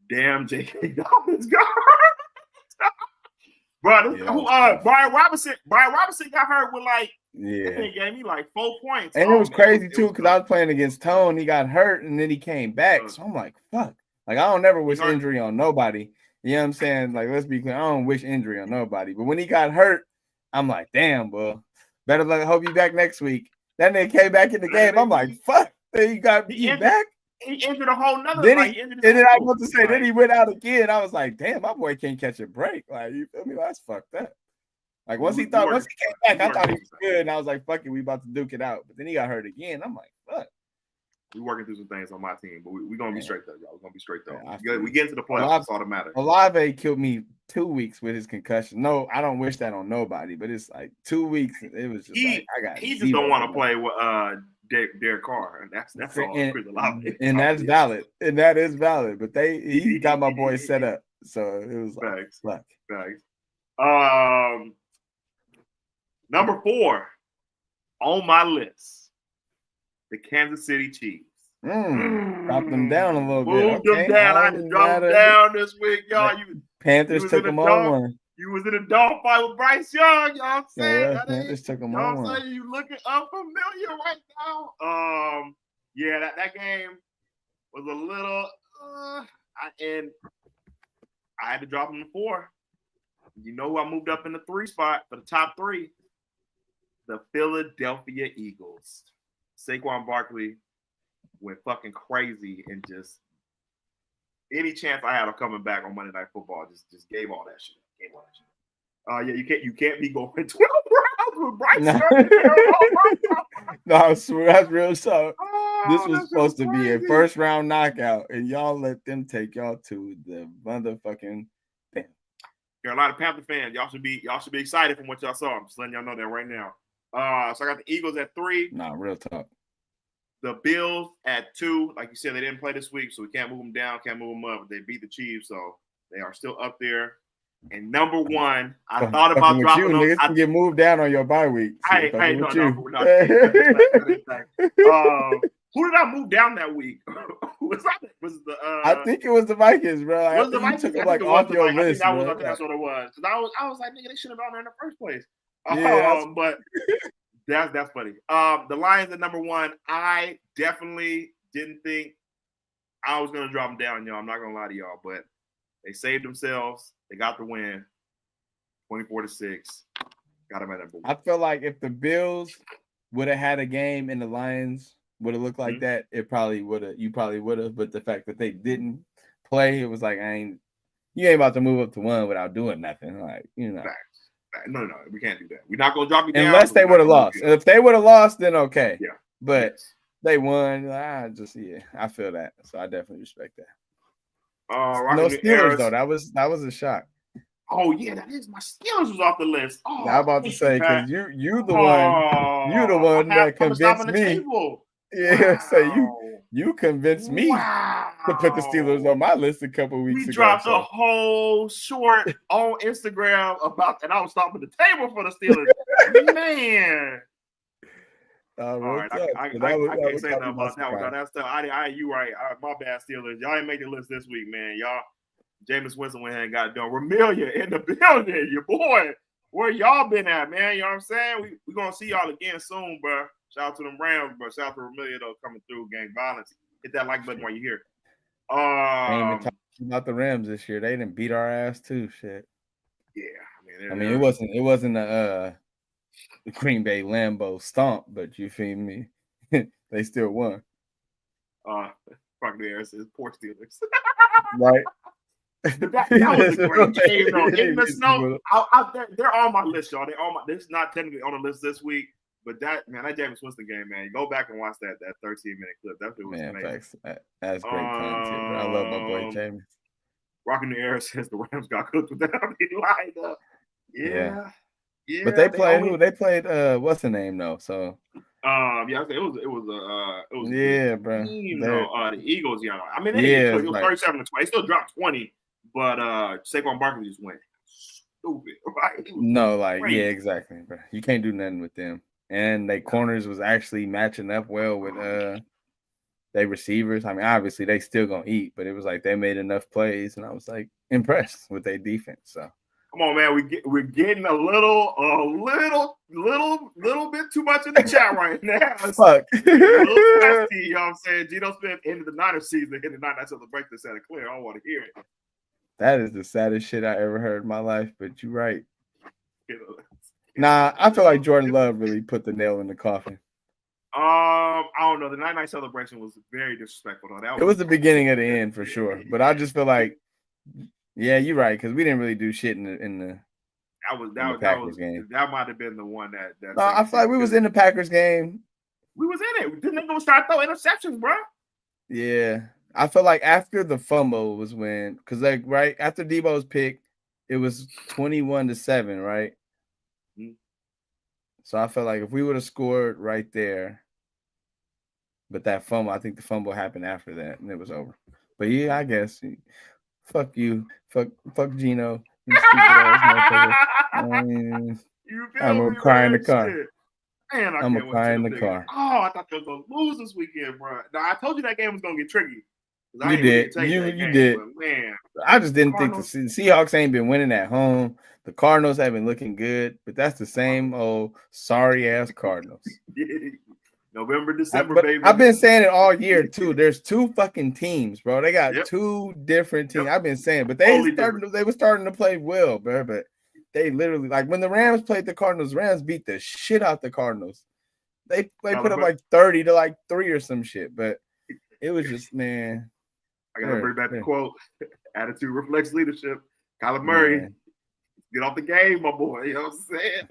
Damn, J.K. Dobbins got hurt. Bro, Brian Robinson got hurt with he gave me 4 points. And it was crazy too, because I was playing against Tone. He got hurt and then he came back. So I'm like, fuck. I don't never wish injury on nobody. You know what I'm saying? Let's be clear. I don't wish injury on nobody. But when he got hurt, I'm like, damn, bro. Better luck. Hope you back next week. That nigga came back in the game. I'm like, fuck. He got you back. He injured a whole nother. Then I was to say, then he went out again. I was like, damn, my boy can't catch a break. You feel me? That's fucked up. Once he came back, I thought he was good, and I was like, fuck it, we about to duke it out. But then he got hurt again. I'm like, fuck. We're working through some things on my team, but we're gonna be straight though, y'all. We're gonna be straight though. We get into the playoffs. That's all that matters. Olave killed me 2 weeks with his concussion. No, I don't wish that on nobody, but it's 2 weeks. It was just he just don't want to play with Derek Carr, and that's all. And that's valid, and that is valid. But he got my boy set up, so it was Facts. Number 4 on my list, the Kansas City Chiefs. Drop them down a little bit. Moved them down. I just dropped them down this week, y'all. Panthers took them on one. You was in a dogfight with Bryce Young, y'all saying? Yeah, Panthers took them on one. Saying you looking unfamiliar right now. That game was a little, and I had to drop them to 4. You know who I moved up in the 3 spot for the top 3? The Philadelphia Eagles. Saquon Barkley went fucking crazy and just any chance I had of coming back on Monday Night Football, just gave all that shit. You can't be going 12 rounds with Bryce. No, I swear that's real so. This was supposed to be a first round knockout, and y'all let them take y'all to the motherfucking thing. Carolina Panther fans, y'all should be excited from what y'all saw. I'm just letting y'all know that right now. So I got the Eagles at 3. Nah, real talk. The Bills at 2. Like you said, they didn't play this week, so we can't move them down, can't move them up. They beat the Chiefs, so they are still up there. And number 1, I thought about dropping them. Niggas can get moved down on your bye week. No. Who did I move down that week? Was the? I think it was the Vikings, bro. Was the Vikings? You took them off your list. I think that's what it was. Because I was like, nigga, they should have been there in the first place. But that's funny. The Lions at number 1. I definitely didn't think I was gonna drop them down, y'all. I'm not gonna lie to y'all, but they saved themselves. They got the win, 24-6. Got them at number 1. I feel like if the Bills would have had a game and the Lions would have looked like that, it probably would have. You probably would have. But the fact that they didn't play, it was like you ain't about to move up to 1 without doing nothing. No, we can't do that. We're not gonna drop you down unless they would have lost. If they would have lost, then okay. Yeah, but they won. I feel that. So I definitely respect that. No Steelers though. That was a shock. Oh yeah, that is my Steelers was off the list. Oh, I'm about to say because you the one that convinced me. Yeah, wow. So you convinced me to put the Steelers on my list a couple weeks ago. We dropped a whole short on Instagram about, and I was stopping the table for the Steelers. Man. All right, I can't say nothing about that one. That's you right. My bad, Steelers. Y'all ain't make the list this week, man. Y'all, Jameis Winston went ahead and got it done. Ramilia in the building, your boy. Where y'all been at, man? You know what I'm saying? We gonna see y'all again soon, bro. Shout out to them Rams, bro. Shout out to Ramilia though coming through, gang violence. Hit that like button while you're here. I ain't even talking about the Rams this year. They didn't beat our ass too. Shit. Yeah, I mean, it wasn't a Green Bay Lambeau stomp, but you feel me? They still won. Fuck the air says poor Steelers. Right. that was a great game though. In the snow, they're on my list, y'all. This is not technically on the list this week, but that Jameis Winston game, man. Go back and watch that 13-minute clip. That was amazing. Facts. That's great content. I love my boy Jameis. Rocking the Air says the Rams got cooked with that lineup. Yeah. But they played who? They played what's the name though? So yeah, it was yeah, bro. The Eagles, I mean, it was 37-20. They still dropped 20, but Saquon Barkley just went stupid, right? No, like crazy. Yeah, exactly, bro. You can't do nothing with them. And they corners was actually matching up well with they receivers. I mean, obviously they still gonna eat, but it was like they made enough plays, and I was like impressed with their defense. So come on, man, we're getting a little bit too much in the chat right now. Fuck. A little nasty, you know what I'm saying? Geno Smith ended the Niners season, hit the Niners celebration Santa Clara. I don't want to hear it. That is the saddest shit I ever heard in my life, but you're right. Nah, I feel like Jordan Love really put the nail in the coffin. I don't know. The night celebration was very disrespectful. Though. It was the beginning of the end for sure, but I just feel like, yeah, you're right because we didn't really do shit in the Packers game. That might have been the one that. No, I feel like we was in the Packers game. We was in it. Didn't they go start throwing interceptions, bro? Yeah, I feel like after the fumble was when, because like right after Debo's pick, it was 21-7, right? Mm-hmm. So I felt like if we would have scored right there, but that fumble, I think the fumble happened after that, and it was over. But yeah, I guess. Fuck you. Fuck Geno. You stupid ass motherfucker. I'm gonna cry in the car. Man, I'm gonna cry in the car. Oh, I thought they was gonna lose this weekend, bro. Now I told you that game was gonna get tricky. You did. You did. Man, I just didn't think the Seahawks ain't been winning at home. The Cardinals have been looking good, but that's the same old sorry ass Cardinals. November, December, baby. I've been saying it all year too. There's two fucking teams, bro. They got two different teams. I've been saying, but they were starting to play well, bro. But they literally, like when the Rams played the Cardinals, Rams beat the shit out the Cardinals. They put up like 30 to like 3 or some shit, but it was just, man. I gotta bring back the quote: "Attitude reflects leadership." Kyler Murray, get off the game, my boy. You know what I'm saying?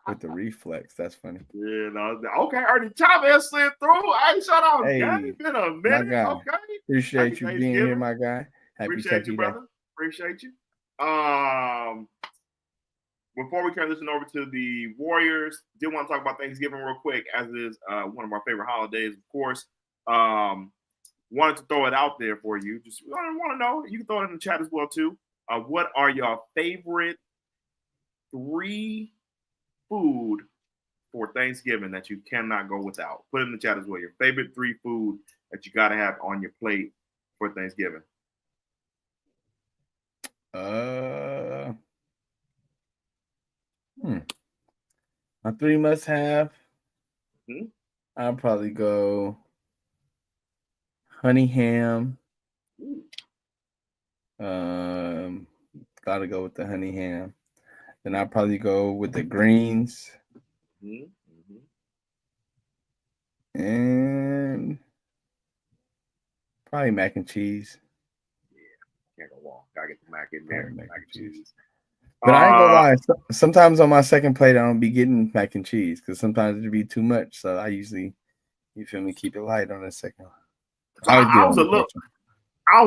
With the reflex, that's funny. Yeah, no, okay. Ernie Chavez slid through. Hey, shout out, guy. It's been a minute. Okay, appreciate you being here, my guy. Appreciate you, brother. Appreciate you. Before we transition over to the Warriors, did want to talk about Thanksgiving real quick, as it is one of our favorite holidays, of course. Wanted to throw it out there for you. Just want to know. You can throw it in the chat as well too. What are your favorite 3 food for Thanksgiving that you cannot go without? Put it in the chat as well. Your favorite 3 food that you got to have on your plate for Thanksgiving. My 3 must have. I'll probably go honey ham. Gotta go with the honey ham. Then I'll probably go with the greens. And probably mac and cheese. Yeah, can't go wrong. Gotta get the mac in there. Mac and cheese. But I ain't gonna lie. Sometimes on my second plate, I don't be getting mac and cheese because sometimes it'd be too much. So I usually, you feel me, keep it light on the second one. I was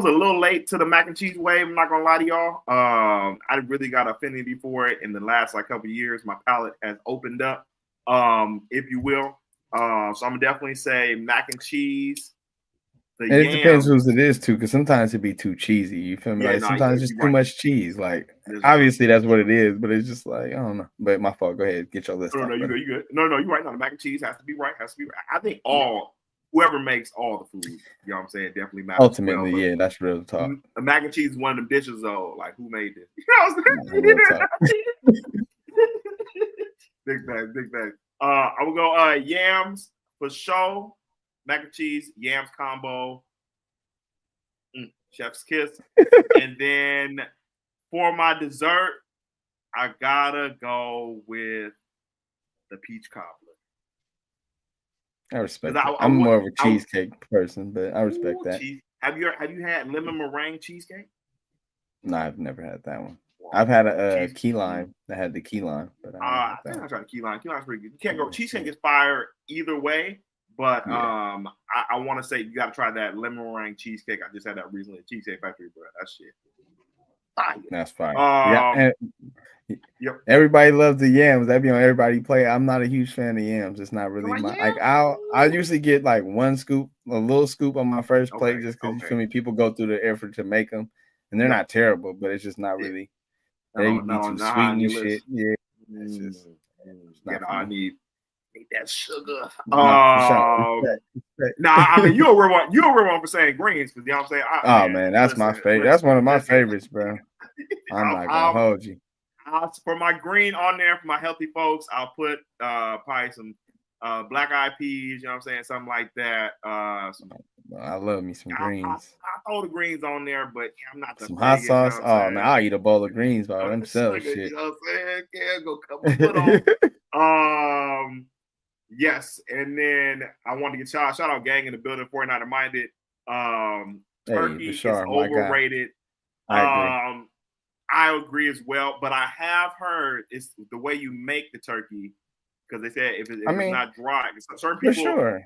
a little late to the mac and cheese wave. I'm not gonna lie to y'all. I really got affinity for it in the last couple of years. My palate has opened up, if you will. So I'm gonna definitely say mac and cheese. It depends whose it is too, because sometimes it'd be too cheesy. You feel me? Yeah, sometimes it's just too much cheese. Like obviously that's what it is, but it's just like I don't know. But my fault. Go ahead, get your list. No, you good. No, you're right. No, the mac and cheese has to be right. I think whoever makes all the food, you know what I'm saying, definitely matters. Ultimately, well, yeah, that's real talk. The mac and cheese is one of them dishes, though. Like, who made this? You know what I'm saying? Big bag. I will go yams for sure. Mac and cheese, yams combo. Chef's kiss. And then for my dessert, I gotta go with the peach cobbler. I respect that. I'm more of a cheesecake person, but I respect that. Have you had lemon meringue cheesecake? No, I've never had that one. I've had a key lime that had the key lime, but I think I tried the key lime. Key lime's pretty good. You can't go cheesecake is fire either way, but I want to say you got to try that lemon meringue cheesecake. I just had that recently at Cheesecake Factory, bro. That shit fire. That's fine. Yeah. Yep. Everybody loves the yams. That be on everybody play. I'm not a huge fan of yams. It's not really my like. I usually get like one scoop, a little scoop on my first plate, just because you feel me. People go through the effort to make them, and they're not terrible, but it's just not really. They be too sweet and shit. Yeah, it's just. I need that sugar. Sure. I mean, you're a real one for saying greens, because you know what I'm saying. Man, that's my favorite. That's one of my favorites, bro. I'm not gonna hold you. For my green on there, for my healthy folks, I'll put probably some black eyed peas, you know what I'm saying, something like that. I love me some greens. I throw the greens on there, but I'm not some hot sauce. You know man, I'll eat a bowl of greens by themselves. Shit. You know what I'm saying? Yeah, go cut my foot off. Yes, and then I want to get shout out gang in the building, 49er minded. Turkey is overrated. I agree as well, but I have heard it's the way you make the turkey, because they said if it's not dry, certain people, a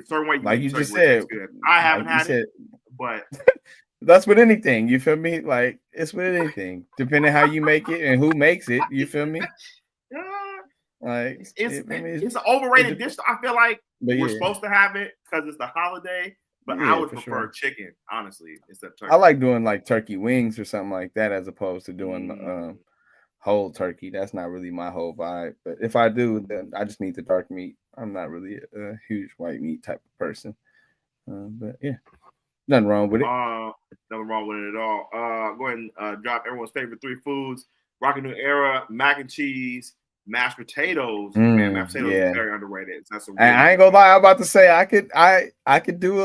certain way you like make you turkey just said. Good. I haven't had it, but that's with anything. You feel me? Like it's with anything, depending how you make it and who makes it. You feel me? Like it's an overrated dish. I feel like we're supposed to have it because it's the holiday. But I would prefer chicken, honestly, instead of turkey. I like doing like turkey wings or something like that as opposed to doing whole turkey. That's not really my whole vibe. But if I do, then I just need the dark meat. I'm not really a huge white meat type of person. But yeah, nothing wrong with it. Nothing wrong with it at all. Go ahead and drop everyone's favorite 3 foods. Rockin' New Era, mac and cheese, mashed potatoes. Man, mashed potatoes is very underrated. I ain't gonna lie. I'm about to say I could do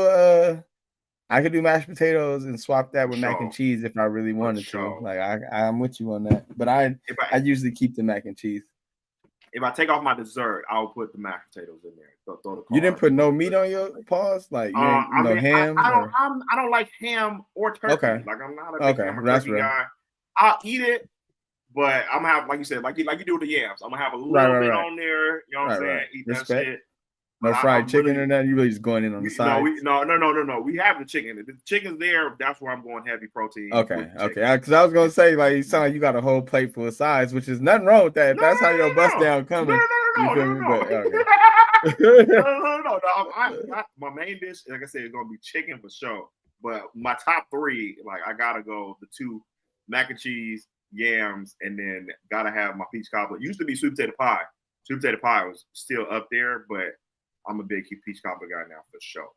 mashed potatoes and swap that with mac and cheese if I really wanted to. Like I'm with you on that. But I usually keep the mac and cheese. If I take off my dessert, I'll put the mashed potatoes in there. You didn't put no meat on your paws, like you ain't ham. I don't like ham or turkey. Okay. Like I'm not a big ham or turkey guy. I'll eat it. But I'm gonna have, like you said, like you do with the yams. I'm gonna have a little bit on there. You know what I'm saying? Eat that shit. No fried chicken or nothing. You really just going in on the side. No. We have the chicken. The chicken's there. That's where I'm going heavy protein. Okay. Because I was gonna say, like, you sound like you got a whole plate full of sides, which is nothing wrong with that. If that's how your bust down coming. No. My main dish, like I said, is gonna be chicken for sure. But my top 3, like I gotta go the 2 mac and cheese, yams, and then gotta have my peach cobbler. It used to be sweet potato pie. Sweet potato pie was still up there, but I'm a big peach cobbler guy now for sure.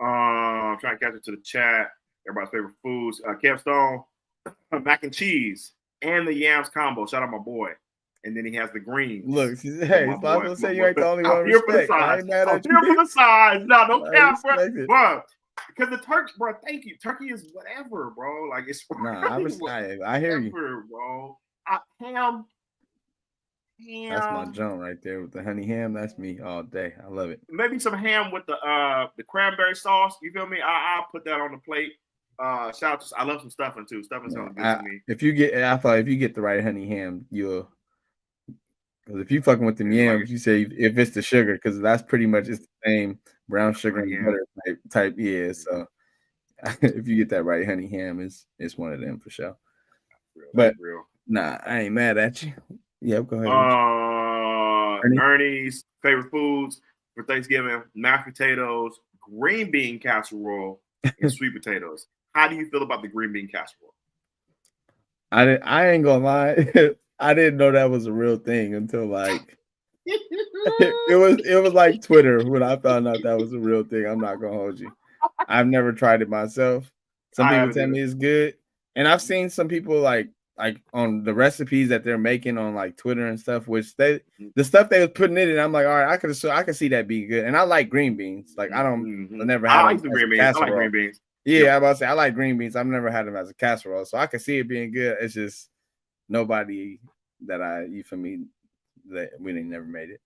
I'm trying to catch it to the chat. Everybody's favorite foods. Kev Stone, mac and cheese and the yams combo. Shout out my boy. And then he has the greens. Look, hey, I'm gonna say you ain't the only one. Here for the size. I'm here for the size. No, don't cap, bro. Because the turkey, bro, thank you. Turkey is whatever, bro. Like it's I hear you, bro. Ham. That's my joint right there with the honey ham. That's me all day. I love it. Maybe some ham with the cranberry sauce. You feel me? I'll put that on the plate. Shout out to, I love some stuffing too. Stuffing sounds good to me. If you get the right honey ham, you'll. Because if you fucking with them yams, you say if it's the sugar, because that's pretty much it's the same brown sugar and butter type. Yeah, so if you get that right honey ham, it's one of them for sure. But nah, I ain't mad at you. Yeah, go ahead. Ernie's favorite foods for Thanksgiving: mashed potatoes, green bean casserole, and sweet potatoes. How do you feel about the green bean casserole? I ain't gonna lie. I didn't know that was a real thing until like it was like Twitter when I found out that was a real thing. I'm not gonna hold you. I've never tried it myself. Some people tell me it's good, and I've seen some people like on the recipes that they're making on like Twitter and stuff, which the stuff they was putting in it. I'm like, all right, I can see that being good, and I like green beans. Like I never had. I like the green beans. I like green beans. Yeah, I'm about to say I like green beans. I've never had them as a casserole, so I can see it being good. It's just nobody that you for me that we didn't never made it.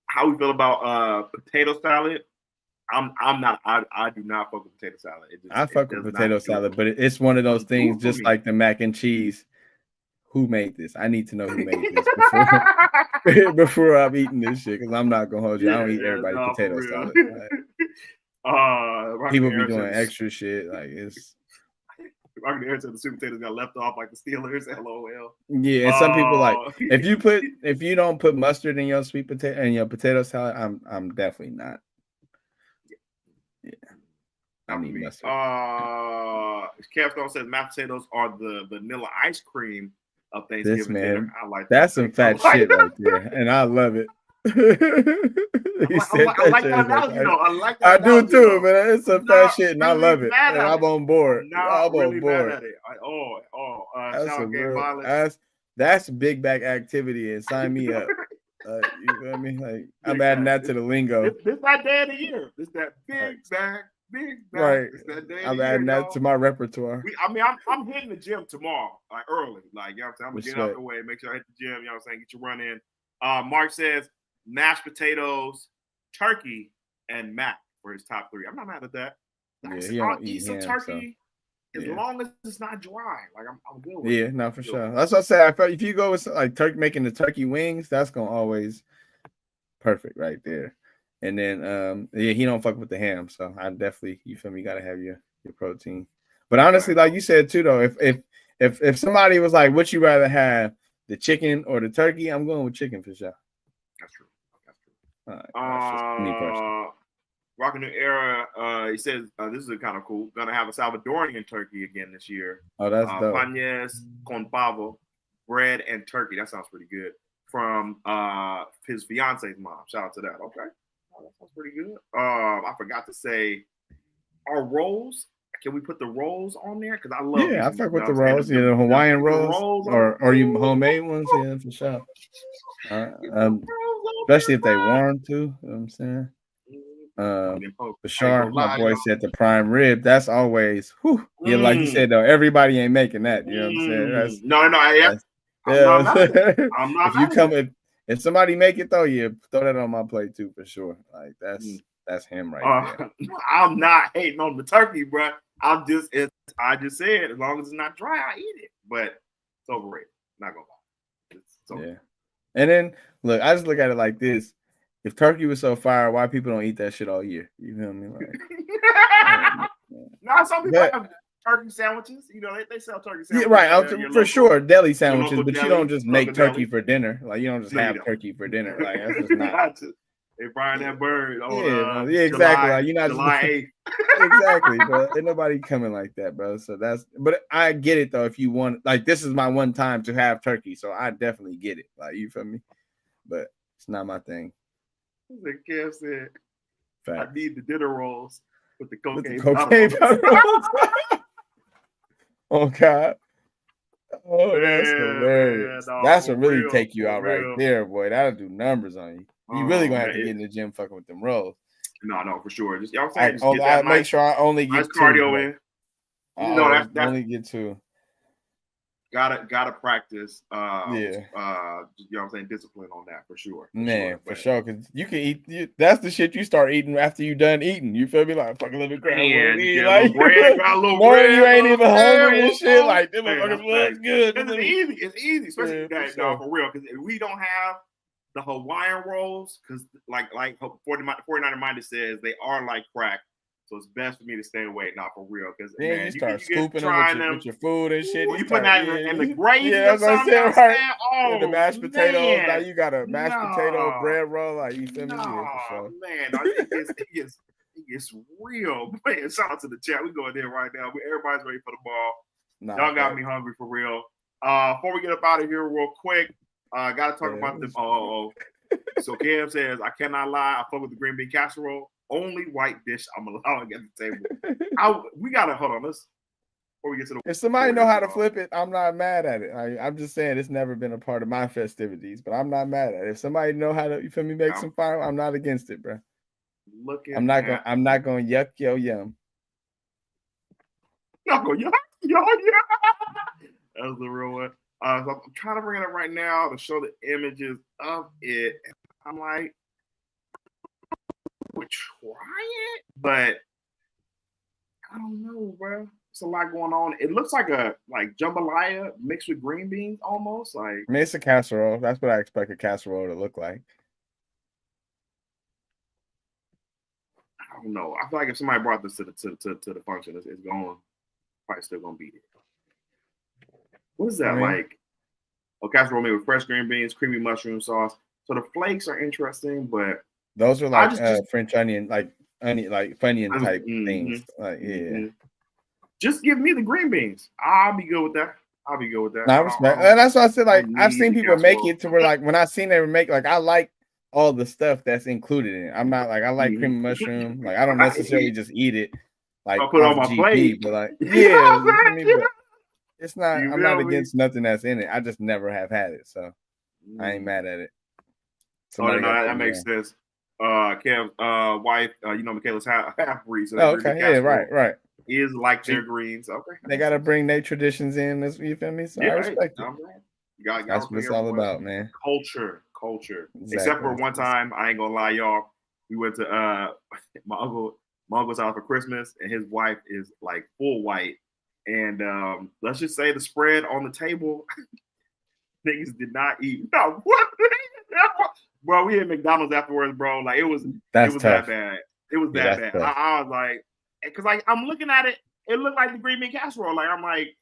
How we feel about potato salad? I do not fuck with potato salad. I fuck with potato salad, but it's one of those things just like the mac and cheese. Who made this? I need to know who made this before I'm eating this shit, because I'm not gonna hold you. I don't eat everybody potato salad. Like, people be doing extra shit like it's. Rocket Air said the sweet potatoes got left off like the Steelers. LOL. Yeah, and some people like if you don't put mustard in your sweet potato and your potato salad, I'm definitely not. Yeah. I need mustard. Capstone says mashed potatoes are the vanilla ice cream of Thanksgiving dinner. I like that's some fat shit right there, and I love it. I like that analogy though. I do too, man. It's some fat shit, and I love it. And I'm on board. I'm really mad at it. That's big back activity, and sign me up. You know what I mean? Like I'm adding that to the lingo. This that day of the year. This that big back. Right. I'm adding that to my repertoire. I'm hitting the gym tomorrow, like early. Like, you know what I'm saying? I'm gonna get out the way, make sure I hit the gym, you know what I'm saying? Get your run in. Mark says mashed potatoes, turkey, and mac for his top 3. I'm not mad at that. I'll eat some turkey as long as it's not dry. Like I'm good with it. Yeah, no, for sure. That's what I said. I felt if you go with like turkey making the turkey wings, that's gonna always perfect right there. And then he don't fuck with the ham, so I definitely, you feel me, gotta have your protein. But honestly, like you said too, though, if somebody was like, would you rather have the chicken or the turkey? I'm going with chicken for sure. That's true. All right, that's just me personally. Rockin' New Era, he says this is kind of cool. Gonna have a Salvadorian turkey again this year. Oh, that's dope. Panes con pavo, bread and turkey. That sounds pretty good. From his fiance's mom. Shout out to that. Okay. That sounds pretty good. I forgot to say, our rolls. Can we put the rolls on there? Because I love. Yeah, I fuck with the rolls. You know, Hawaiian rolls, or you homemade ones. Yeah, for sure. Especially if they warm too. You know what I'm saying? Bashar, my boy said the prime rib. That's always. Yeah, like you said though, everybody ain't making that. You know what I'm saying? I'm not. If you come. If somebody make it though, yeah, throw that on my plate too for sure. Like that's him right there. I'm not hating on the turkey, bro. I just said as long as it's not dry, I eat it. But it's overrated. Not gonna lie. Yeah. And then look, I just look at it like this: if turkey was so fire, why people don't eat that shit all year? You feel me? Like, no, some people have turkey sandwiches. You know, they sell turkey sandwiches. Yeah, right. For sure, deli sandwiches, but you don't just make turkey for dinner. Like you don't just have turkey for dinner. Like that's just not. They frying that bird. Exactly. Like, you're not July 8th. Exactly, bro. Ain't nobody coming like that, bro. So but I get it though. If you want, like, this is my one time to have turkey, so I definitely get it. Like, you feel me? But it's not my thing. The Kev said, I need the dinner rolls with the cocaine powder. Oh God. Oh, that's hilarious. That's what really take you out right there, boy. That'll do numbers on you. You really gonna have to get in the gym fucking with them rolls. No, for sure. Just y'all saying, I make sure I only get nice cardio in. That's only get 2. Gotta practice. You know what I'm saying, discipline on that for sure. For sure. Because you can eat. That's the shit you start eating after you done eating. You feel me? Like fucking let me grab like bread, got a little bread. You ain't even hungry and shit. Like them motherfuckers was good. It's easy, especially for real. Because if we don't have the Hawaiian rolls, because like 49er Minded says, they are like crack. So it's best for me to stay away, not for real. Because then you start scooping them with your food and shit. You put that in the gravy. Yeah, that's what I'm saying, right? And the mashed potatoes. Now you got a mashed potato bread roll. Like, you feel me? For sure. Man, it gets real. Man, shout out to the chat. We going there right now. Everybody's ready for the ball. Y'all got me hungry for real. Before we get up out of here real quick, got to talk about the. So Kev says, I cannot lie. I fuck with the green bean casserole. Only white dish I'm allowing at the table. We gotta hold on. Let's before we get to the. If somebody know how to flip it, I'm not mad at it. I'm just saying it's never been a part of my festivities, but I'm not mad at it. If somebody know how to, you feel me, make some fire, I'm not against it, bro. I'm not gonna yuck yo yum. Y'all go yuck yo yum. That was the real one. So I'm trying to bring it up right now to show the images of it. I'm like, would try it, but I don't know, bro. It's a lot going on. It looks like a jambalaya mixed with green beans, almost like. I mean, it's a casserole. That's what I expect a casserole to look like. I don't know. I feel like if somebody brought this to the function, it's going. probably still gonna be there. What is that like? Oh, casserole made with fresh green beans, creamy mushroom sauce. So the flakes are interesting, but those are like French onion, like Funyun type things. Like, just give me the green beans. I'll be good with that. No, respect. And that's why I said, like, I've seen people make it to where, like, when I seen them make, like, I like all the stuff that's included in it. I'm not like, I like creamy mushroom. Like, I don't necessarily just eat it, like, I'll put on my plate. But like, yeah, but it's not. I'm not against nothing that's in it. I just never have had it, so I ain't mad at it. No, that makes sense. Kev's wife, Michaela's half-breed. So okay, yeah, right. Is like their greens. Okay. They got to bring their traditions in. You feel me? So I respect it. That's what it's all about, man. Culture. Exactly. Except for one time, I ain't gonna lie, y'all. We went to my uncle's house for Christmas, and his wife is like full white. And let's just say the spread on the table, niggas did not eat. No, what? Bro, we had McDonald's afterwards, bro. Like it was that bad. It was that bad. I was like, because like I'm looking at it, it looked like the green bean casserole. Like I'm like,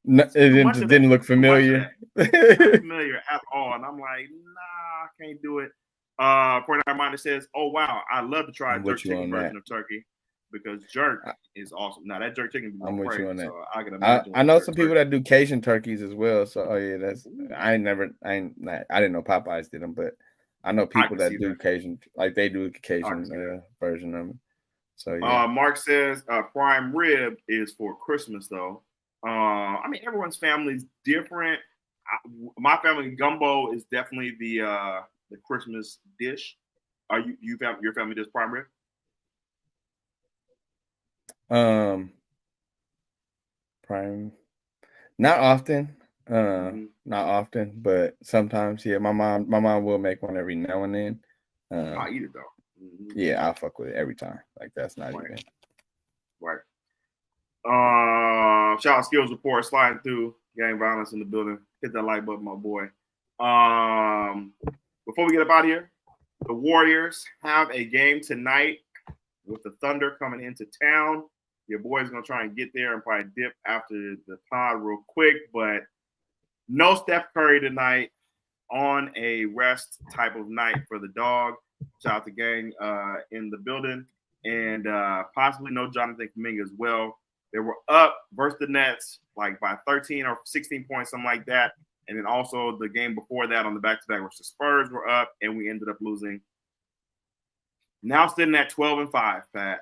no, it didn't look familiar. Not familiar at all. And I'm like, nah, I can't do it. 49 says, oh wow, I'd love to try a jerk chicken version of turkey because jerk is awesome. Now that jerk chicken, I'm with you on that. So I know some people that do Cajun turkeys as well. So I didn't know Popeyes did them, but I know people that do Cajun, like they do Cajun version of them. So yeah. Mark says prime rib is for Christmas though. I mean everyone's family is different. My family gumbo is definitely the Christmas dish. Are your family does prime rib? Prime, not often. Not often, but sometimes. Yeah, my mom will make one every now and then. I eat it though. Yeah, I'll fuck with it every time. Like that's not even right. Shout out skills report sliding through. Gang violence in the building. Hit that like button, my boy. Before we get up out of here, the Warriors have a game tonight with the Thunder coming into town. Your boy's gonna try and get there and probably dip after the pod real quick, but no Steph Curry tonight on a rest type of night for the dog. Shout out to gang in the building, and possibly no Jonathan Kuminga as well. They were up versus the Nets like by 13 or 16 points, something like that. And then also the game before that on the back-to-back versus the Spurs were up, and we ended up losing. Now sitting at 12-5, Pat.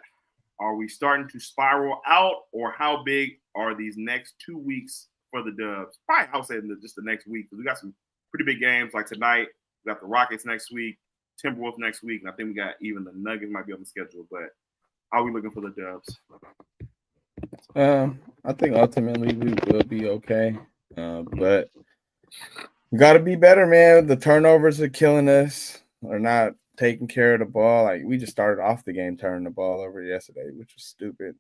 Are we starting to spiral out, or how big are these next 2 weeks for the Dubs? Probably, I would say just the next week, because we got some pretty big games like tonight. We got the Rockets next week, Timberwolves next week, and I think we got even the Nuggets might be on the schedule. But how are we looking for the Dubs? I think ultimately we will be okay, but we got to be better, man. The turnovers are killing us. Are not taking care of the ball. Like we just started off the game turning the ball over yesterday, which was stupid.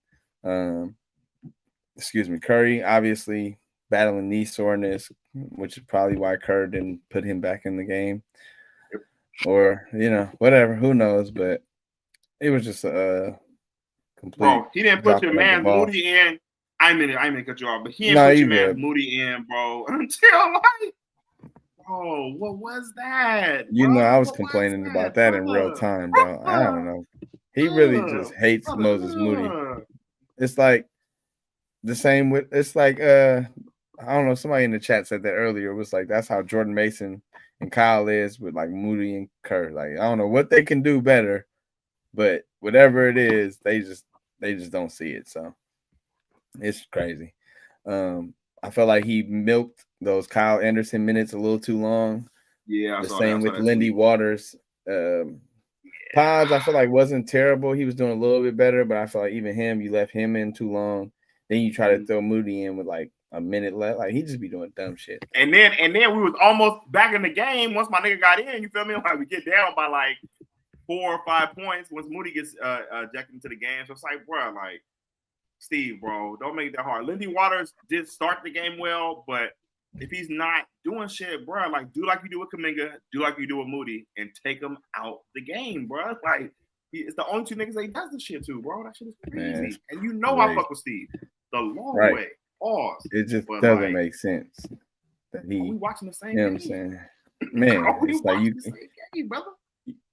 Curry obviously battling knee soreness, which is probably why Kerr didn't put him back in the game, or whatever. Who knows? But it was just a complete. Bro, he didn't put your man Moody in. I mean to cut you off, but he didn't put your man Moody in, bro. Until like. Oh, what was that? I was complaining about that in real time, bro. I don't know. He really just hates Moses Moody. It's like the same with I don't know, somebody in the chat said that earlier. It was like that's how Jordan Mason and Kyle is with like Moody and Kerr. Like I don't know what they can do better, but whatever it is, they just don't see it. So it's crazy. I felt like he milked those Kyle Anderson minutes a little too long. Yeah, the same with Lindy Waters. Pods, I feel like wasn't terrible. He was doing a little bit better, but I feel like even him, you left him in too long. Then you try to throw Moody in with like a minute left. Like he just be doing dumb shit. And then we was almost back in the game once my nigga got in. You feel me? Like we get down by like 4 or 5 points once Moody gets ejected into the game. So it's like, bro, like Steve, bro, don't make it that hard. Lindy Waters did start the game well, but if he's not doing shit, bro, like do like you do with Kuminga, do like you do with Moody, and take him out the game, bro. Like it's the only two niggas that he does this shit to, bro. That shit is crazy. Man, and I fuck with Steve. the long Right. way. Pause. It just But, doesn't like, make sense that he. are we watching the same You know game? what I'm saying? Man, Are we it's like watching the same game, brother?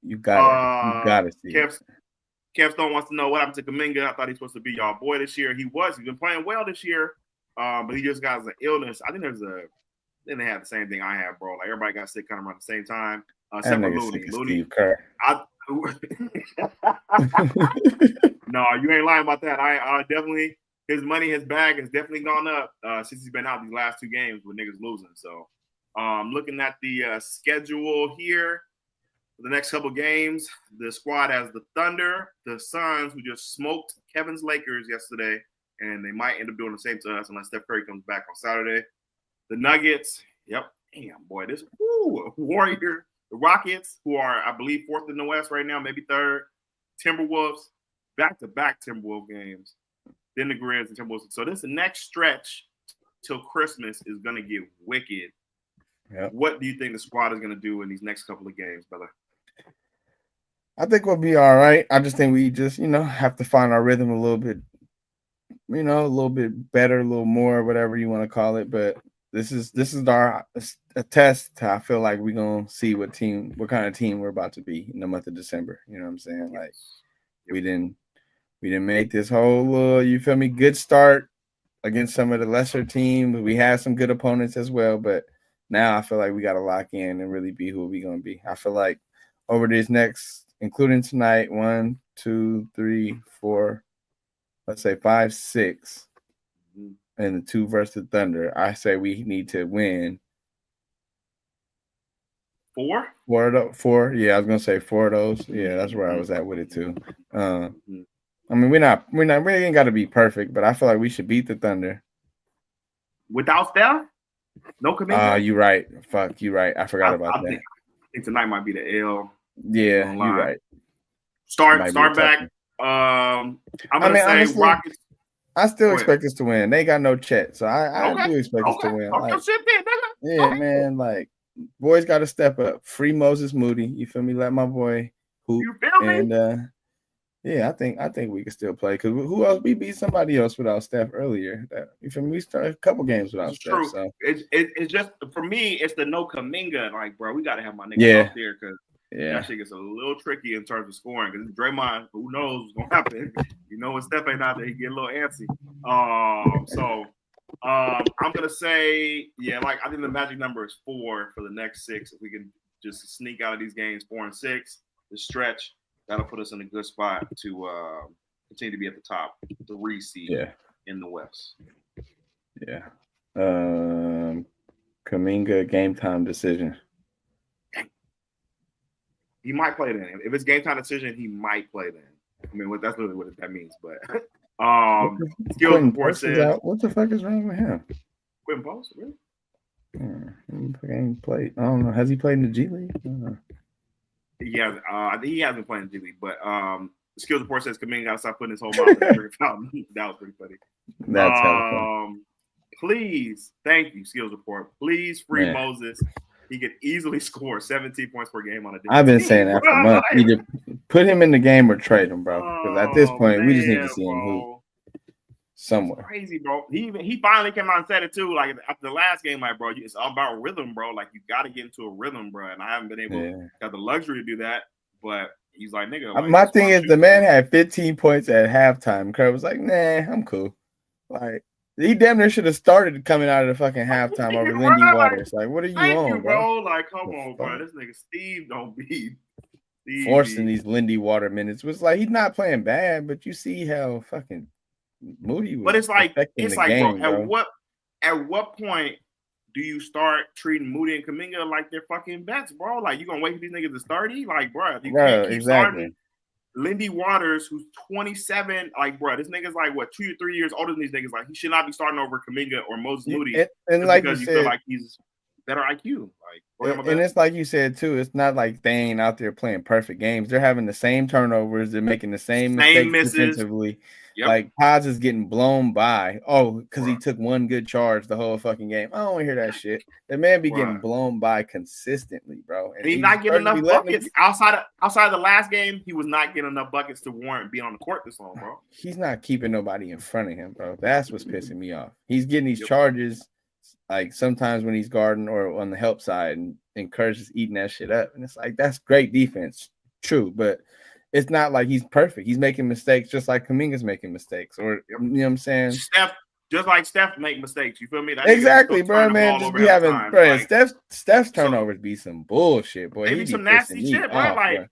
you gotta see. Kev Stone wants to know what happened to Kuminga. I thought he was supposed to be y'all boy this year. He's been playing well this year, but he just got an illness. I think they have the same thing I have, bro. Like everybody got sick kind of around the same time. Except for Looney. Steve Kerr. No, you ain't lying about that. I definitely, his money, his bag has definitely gone up since he's been out these last 2 games with niggas losing. So looking at the schedule here for the next couple games, the squad has the Thunder, the Suns, who just smoked Kevin's Lakers yesterday, and they might end up doing the same to us unless Steph Curry comes back on Saturday. The Nuggets, damn, boy, this Warrior. The Rockets, who are, I believe, 4th in the West right now, maybe 3rd. Timberwolves, back-to-back Timberwolves games. Then the Grizz and Timberwolves. So this next stretch till Christmas is going to get wicked. Yep. What do you think the squad is going to do in these next couple of games, brother? I think we'll be all right. I just think we just, have to find our rhythm a little bit, a little bit better, a little more, whatever you want to call it. But this is a test. I feel like we're gonna see what kind of team we're about to be in the month of December. You know what I'm saying? Like we didn't make this whole you feel me, good start against some of the lesser teams. We had some good opponents as well, but now I feel like we gotta lock in and really be who we're gonna be. I feel like over this next, including tonight, 1, 2, 3, 4, let's say 5, 6. And the 2 versus the Thunder, I say we need to win 4? 4. Yeah, I was gonna say 4 of those. Yeah, that's where I was at with it too. I mean, we ain't got to be perfect, but I feel like we should beat the Thunder without Steph. No Kuminga. You right. Fuck, you right. I forgot about that. I think tonight might be the L. Yeah, you right. Start back. I'm gonna say honestly, Rockets. I still expect us to win. They got no Chet, so I do expect us to win. Like, man, like boys got to step up. Free Moses Moody, you feel me? Let my boy hoop. You feel me? And yeah, I think we can still play because who else? We beat somebody else without Steph earlier. You feel me? We started a couple games without Steph. True. So it's just for me, it's the no Kuminga. Like, bro, we got to have my nigga out there because. Yeah, that shit gets a little tricky in terms of scoring because Draymond, who knows what's gonna happen? When Steph ain't out there, he get a little antsy. So I'm gonna say, I think the magic number is 4 for the next 6. If we can just sneak out of these games 4 and 6, the stretch that'll put us in a good spot to continue to be at the top, the seed in the West. Yeah. Kuminga game time decision. He might play then. If it's game time decision, he might play then. I mean, that's literally what that means. But Skills Report says, what the fuck is wrong with him? Quentin Post, really? He played. I don't know. Has he played in the G League? I think he hasn't played in the G League. But Skills Report says Kuminga got to stop putting his whole mouth in the fountain. That was pretty funny. That's helpful. Please, thank you, Skills Report. Please free Moses. He could easily score 17 points per game on a day. I've been saying that for months. Either put him in the game or trade him, bro. Because at this point, we just need to see him hoop somewhere. Crazy, bro. He finally came out and said it too. Like after the last game, like, bro, it's all about rhythm, bro. Like you got to get into a rhythm, bro. And I haven't been able, got the luxury to do that. But he's like, nigga. Like, my thing is, the man had 15 points at halftime. Kerr was like, nah, I'm cool. Like. He damn near should have started coming out of the fucking halftime over Lindy Waters. Like, what are you on, bro? Like, come on, bro. This nigga Steve don't be forcing these Lindy Water minutes. Was like he's not playing bad, but you see how fucking Moody was. But it's like, game, bro. At what point do you start treating Moody and Kuminga like they're fucking bets, bro? Like, you gonna wait for these niggas to start? Like, bro, you can't keep starting. Lindy Waters, who's 27, like, bro, this nigga's like, what, 2 or 3 years older than these niggas. Like, he should not be starting over Kuminga or Moses Moody. And like because you feel said, like he's better IQ. Like, and it's like you said too. It's not like they ain't out there playing perfect games. They're having the same turnovers. They're making the same mistakes misses defensively. Yep. Like Pods is getting blown by. Oh, because he took one good charge the whole fucking game. I don't want to hear that shit. The man be getting blown by consistently, bro. And he's not getting enough buckets outside of the last game. He was not getting enough buckets to warrant being on the court this long, bro. He's not keeping nobody in front of him, bro. That's what's pissing me off. He's getting these charges. Like sometimes when he's guarding or on the help side and Kurtz is eating that shit up. And it's like, that's great defense. True. But it's not like he's perfect. He's making mistakes just like Kuminga's making mistakes. Or, you know what I'm saying? Just like Steph make mistakes. You feel me? Exactly, bro, man. Just be having, bro, like, Steph's turnovers be some bullshit, boy. He be some nasty shit, bro. Like,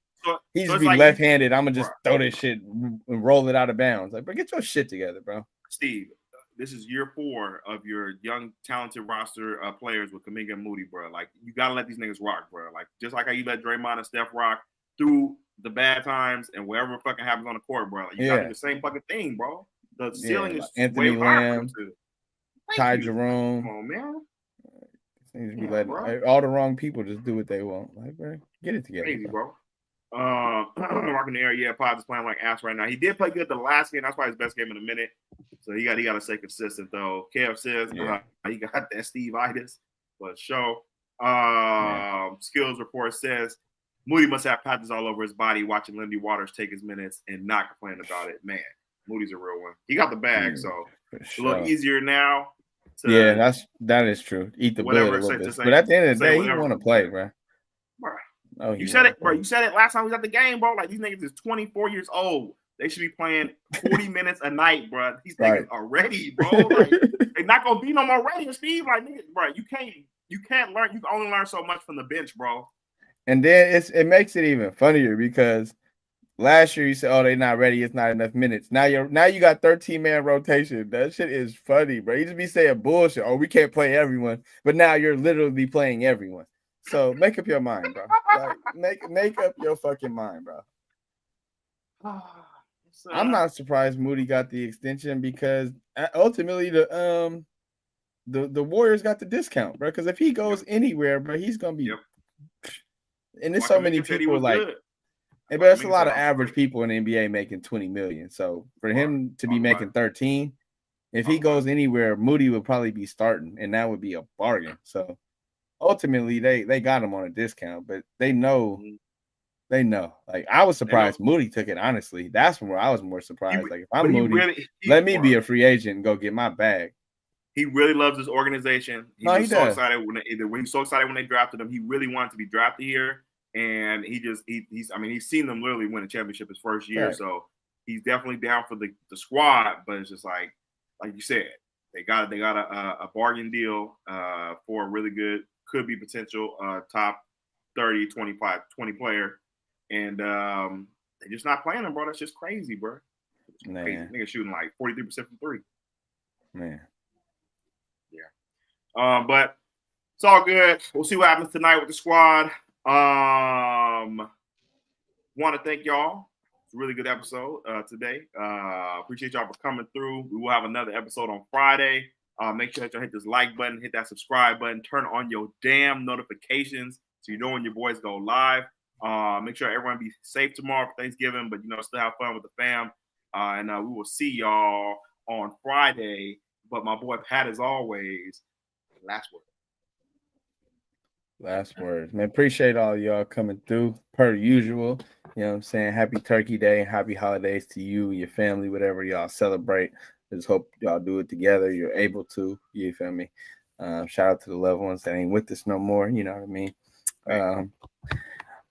he just be like, left-handed. I'm going to just throw this shit and roll it out of bounds. Like, bro, get your shit together, bro. Steve. This is year 4 of your young, talented roster players with Kuminga and Moody, bro. Like, you got to let these niggas rock, bro. Like, just like how you let Draymond and Steph rock through the bad times and whatever fucking happens on the court, bro. Like, you got to do the same fucking thing, bro. The ceiling is Anthony way higher Lamb, Ty Jerome. Come on, man. Seems to be letting all the wrong people just do what they want. Like, bro, get it together. Crazy, bro. Rocking the air, yeah. Pods is playing like ass right now. He did play good the last game. That's probably his best game in a minute. So he got to stay consistent though. Kev says he got that Steve-itis, but skills report says Moody must have patches all over his body watching Lindy Waters take his minutes and not complaining about it. Man, Moody's a real one. He got the bag, so it's a little easier now. That is true. Eat the bullet a little bit. But at the end of the day, he want to play, bro. Oh, you said it, bro. You said it last time we was at the game, bro. Like, these niggas is 24 years old. They should be playing 40 minutes a night, bro. These niggas are ready, bro. Like, they're not gonna be no more ready, Steve. Like, niggas, bro, you can't learn. You can only learn so much from the bench, bro. And then it makes it even funnier because last year you said, "Oh, they're not ready. It's not enough minutes." Now you got 13-man rotation. That shit is funny, bro. You just be saying bullshit. Oh, we can't play everyone, but now you're literally playing everyone. So make up your mind, bro. Like, make up your fucking mind, bro. I'm not surprised Moody got the extension because ultimately the Warriors got the discount, bro. Because if he goes anywhere, bro, he's gonna be. And there's so many people like, but there's a lot of average people in the NBA making $20 million. So for him to be making 13, if he goes anywhere, Moody would probably be starting, and that would be a bargain. So ultimately, they got him on a discount, but they know. They know. Like, I was surprised Moody took it, honestly. That's where I was more surprised. Like, if I'm Moody, let me be a free agent and go get my bag. He really loves this organization. He's so excited when he's so excited when they drafted him. He really wanted to be drafted here. And he's seen them literally win a championship his first year. Right. So he's definitely down for the squad, but it's just like you said, they got a bargain deal for a really good, could be potential top 30, 25, 20 player. And they're just not playing him, bro. That's just crazy, bro. Nigga shooting like 43% from 3. Man. Yeah. But it's all good. We'll see what happens tonight with the squad. Want to thank y'all. It's a really good episode today. Appreciate y'all for coming through. We will have another episode on Friday. Make sure that y'all hit this like button, hit that subscribe button, turn on your damn notifications so you know when your boys go live. Make sure everyone be safe tomorrow for Thanksgiving, but still have fun with the fam. And we will see y'all on Friday. But my boy Pat, as always, last word. Last words, man. Appreciate all y'all coming through per usual. You know what I'm saying? Happy Turkey Day and happy holidays to you and your family, whatever y'all celebrate. Just hope y'all do it together. You're able to. You feel me? Shout out to the loved ones that ain't with us no more. You know what I mean?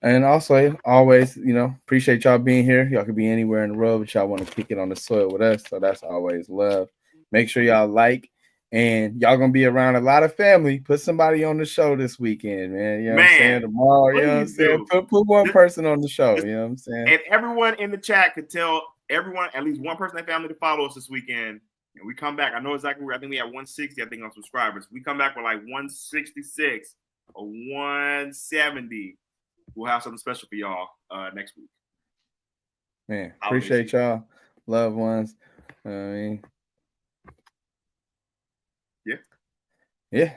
And also, always, appreciate y'all being here. Y'all could be anywhere in the world, but y'all want to kick it on the soil with us. So that's always love. Make sure y'all like. And y'all gonna be around a lot of family. Put somebody on the show this weekend, man. You know what I'm saying? Tomorrow, you know what I'm saying? Put one person on the show, you know what I'm saying? And everyone in the chat could tell everyone, at least one person in the family, to follow us this weekend. And we come back. I know exactly where I think we have 160, on subscribers. We come back with like 166 or 170. We'll have something special for y'all next week. Man, appreciate y'all, loved ones. Yeah.